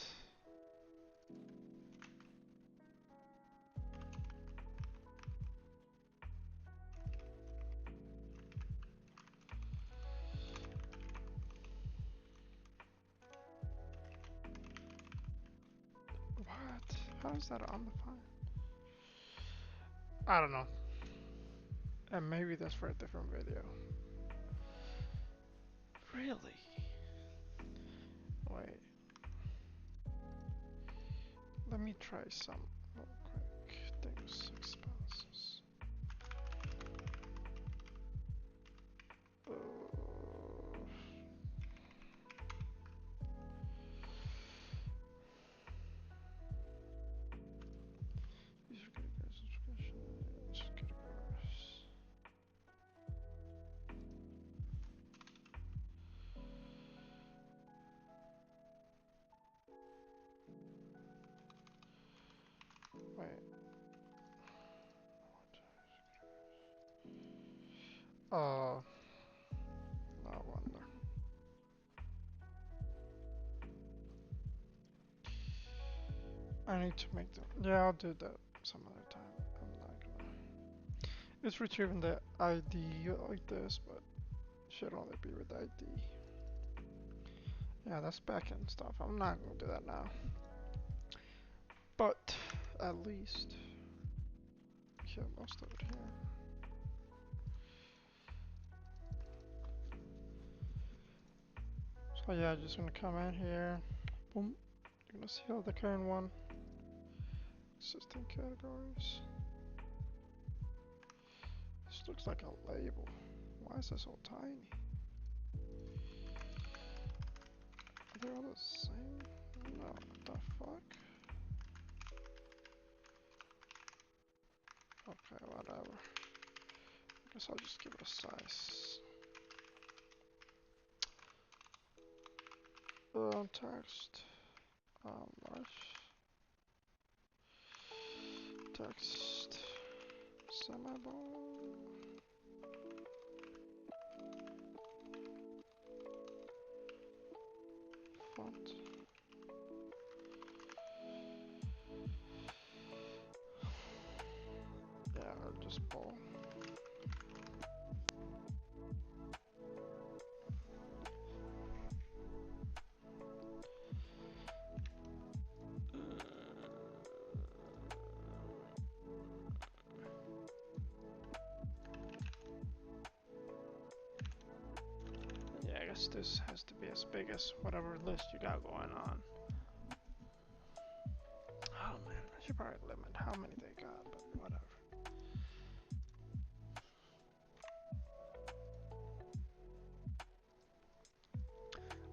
What? How is that undefined? I don't know. And maybe that's for a different video. Really? Wait, let me try some real quick. Things expenses. Uh, User category subscription. Categories. Wait. Uh, no wonder. I need to make them. Yeah, I'll do that some other time. I'm not gonna. It's retrieving the ID like this, but should only be with ID. Yeah, that's backend stuff. I'm not gonna do that now. But at least kill most of it here. So yeah, just gonna come in here. Boom. You're gonna see all the current one. Existing categories. This looks like a label. Why is this so tiny? Are they all the same? No, what the fuck? Okay, whatever. Guess I'll just give it a size. Text. Large. Text. Semibold. Font. Yeah, or just bold. Yeah, I guess this has to be as big as whatever list you got going on. Oh man, I should probably limit how many they got, but whatever.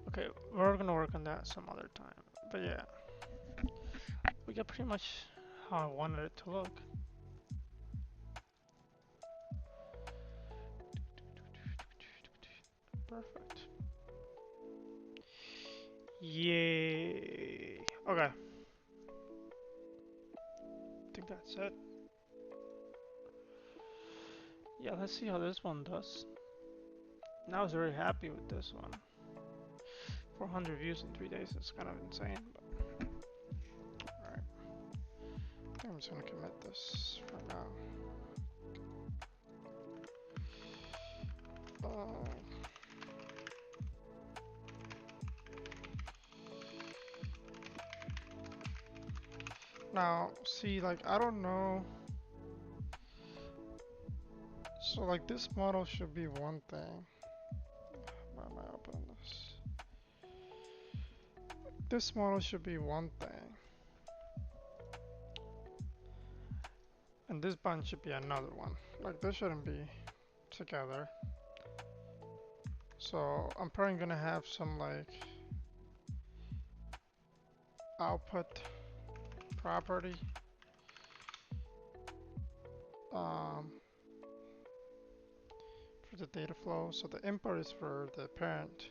Okay, we're gonna work on that some other time. But yeah, we got pretty much how I wanted it to look. Perfect. Yay. Okay. I think that's it. Yeah, let's see how this one does. I was very happy with this one. 400 views in 3 days is kind of insane, but alright. I think I'm just gonna commit this for now. Now, see, like, I don't know. So, like, this model should be one thing. Why am I opening this? This model should be one thing. And this button should be another one. Like, this shouldn't be together. So, I'm probably gonna have some, like, output property. For the data flow. So, the input is for the parent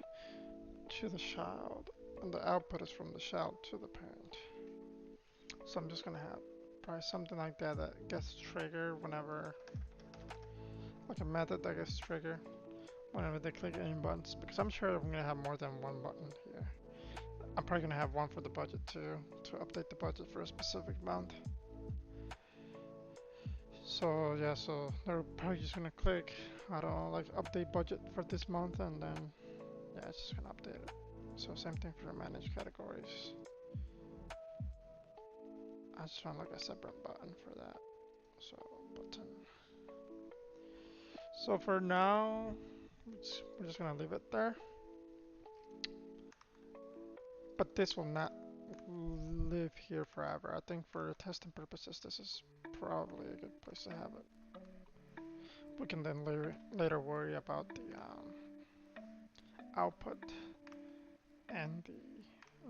to the child, and the output is from the child to the parent. So, I'm just gonna have probably something like that that gets triggered whenever, like a method that gets triggered whenever they click any buttons, because I'm sure I'm gonna have more than one button here. I'm probably gonna have one for the budget too, to update the budget for a specific month. So yeah, so they're probably just gonna click, I don't know, like update budget for this month, and then yeah, it's just gonna update it. So same thing for manage categories. I just want like a separate button for that. So button. So for now, we're just gonna leave it there. But this will not live here forever. I think for testing purposes, this is probably a good place to have it. We can then later worry about the output and the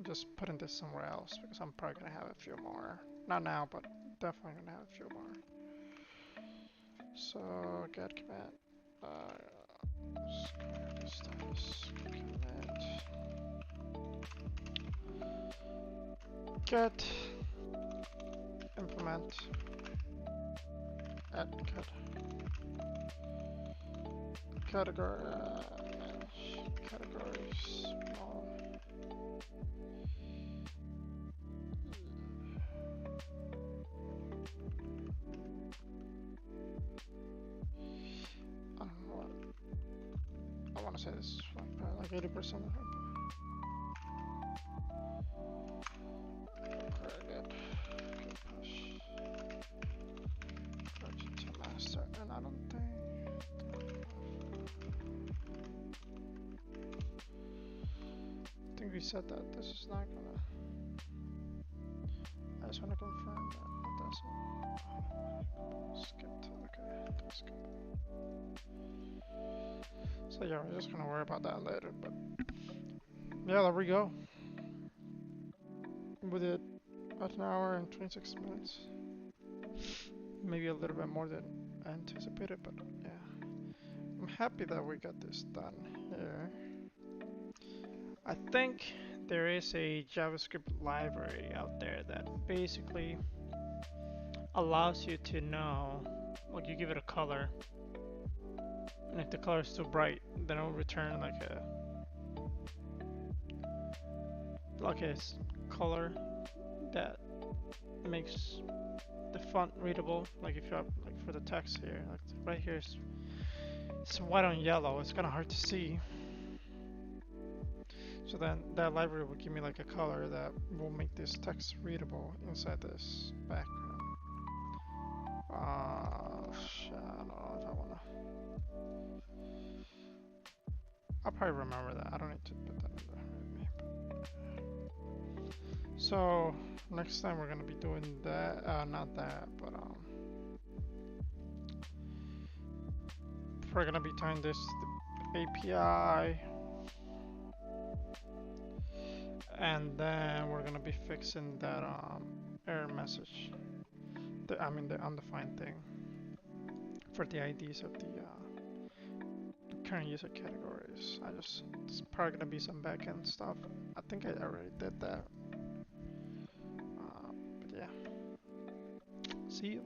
just putting this somewhere else because I'm probably gonna have a few more. Not now, but definitely gonna have a few more. So get command. Status command. Get implement add cut category categories small. I don't know what I want to say. This is like 80% of it. To master, and I don't think. I think we said that this is not gonna. I just want to confirm that it doesn't. Skipped. Okay, skip. So yeah, we're just gonna worry about that later. But yeah, there we go. We did about an hour and 26 minutes. Maybe a little bit more than anticipated, but yeah. I'm happy that we got this done here. I think there is a JavaScript library out there that basically allows you to know, like you give it a color, and if the color is too bright, then it will return like a color that makes the font readable. Like if you have, like for the text here, like right here it's white on yellow. It's kind of hard to see. So then that library will give me like a color that will make this text readable inside this background. Shit, I don't know if I wanna. I'll probably remember that. I don't need to put that in there. So next time we're gonna be doing that. Not that, but we're gonna be tying this to the API. And then we're gonna be fixing that error message, the undefined thing for the IDs of the current user categories. It's probably gonna be some backend stuff. I think I already did that. But yeah, see you.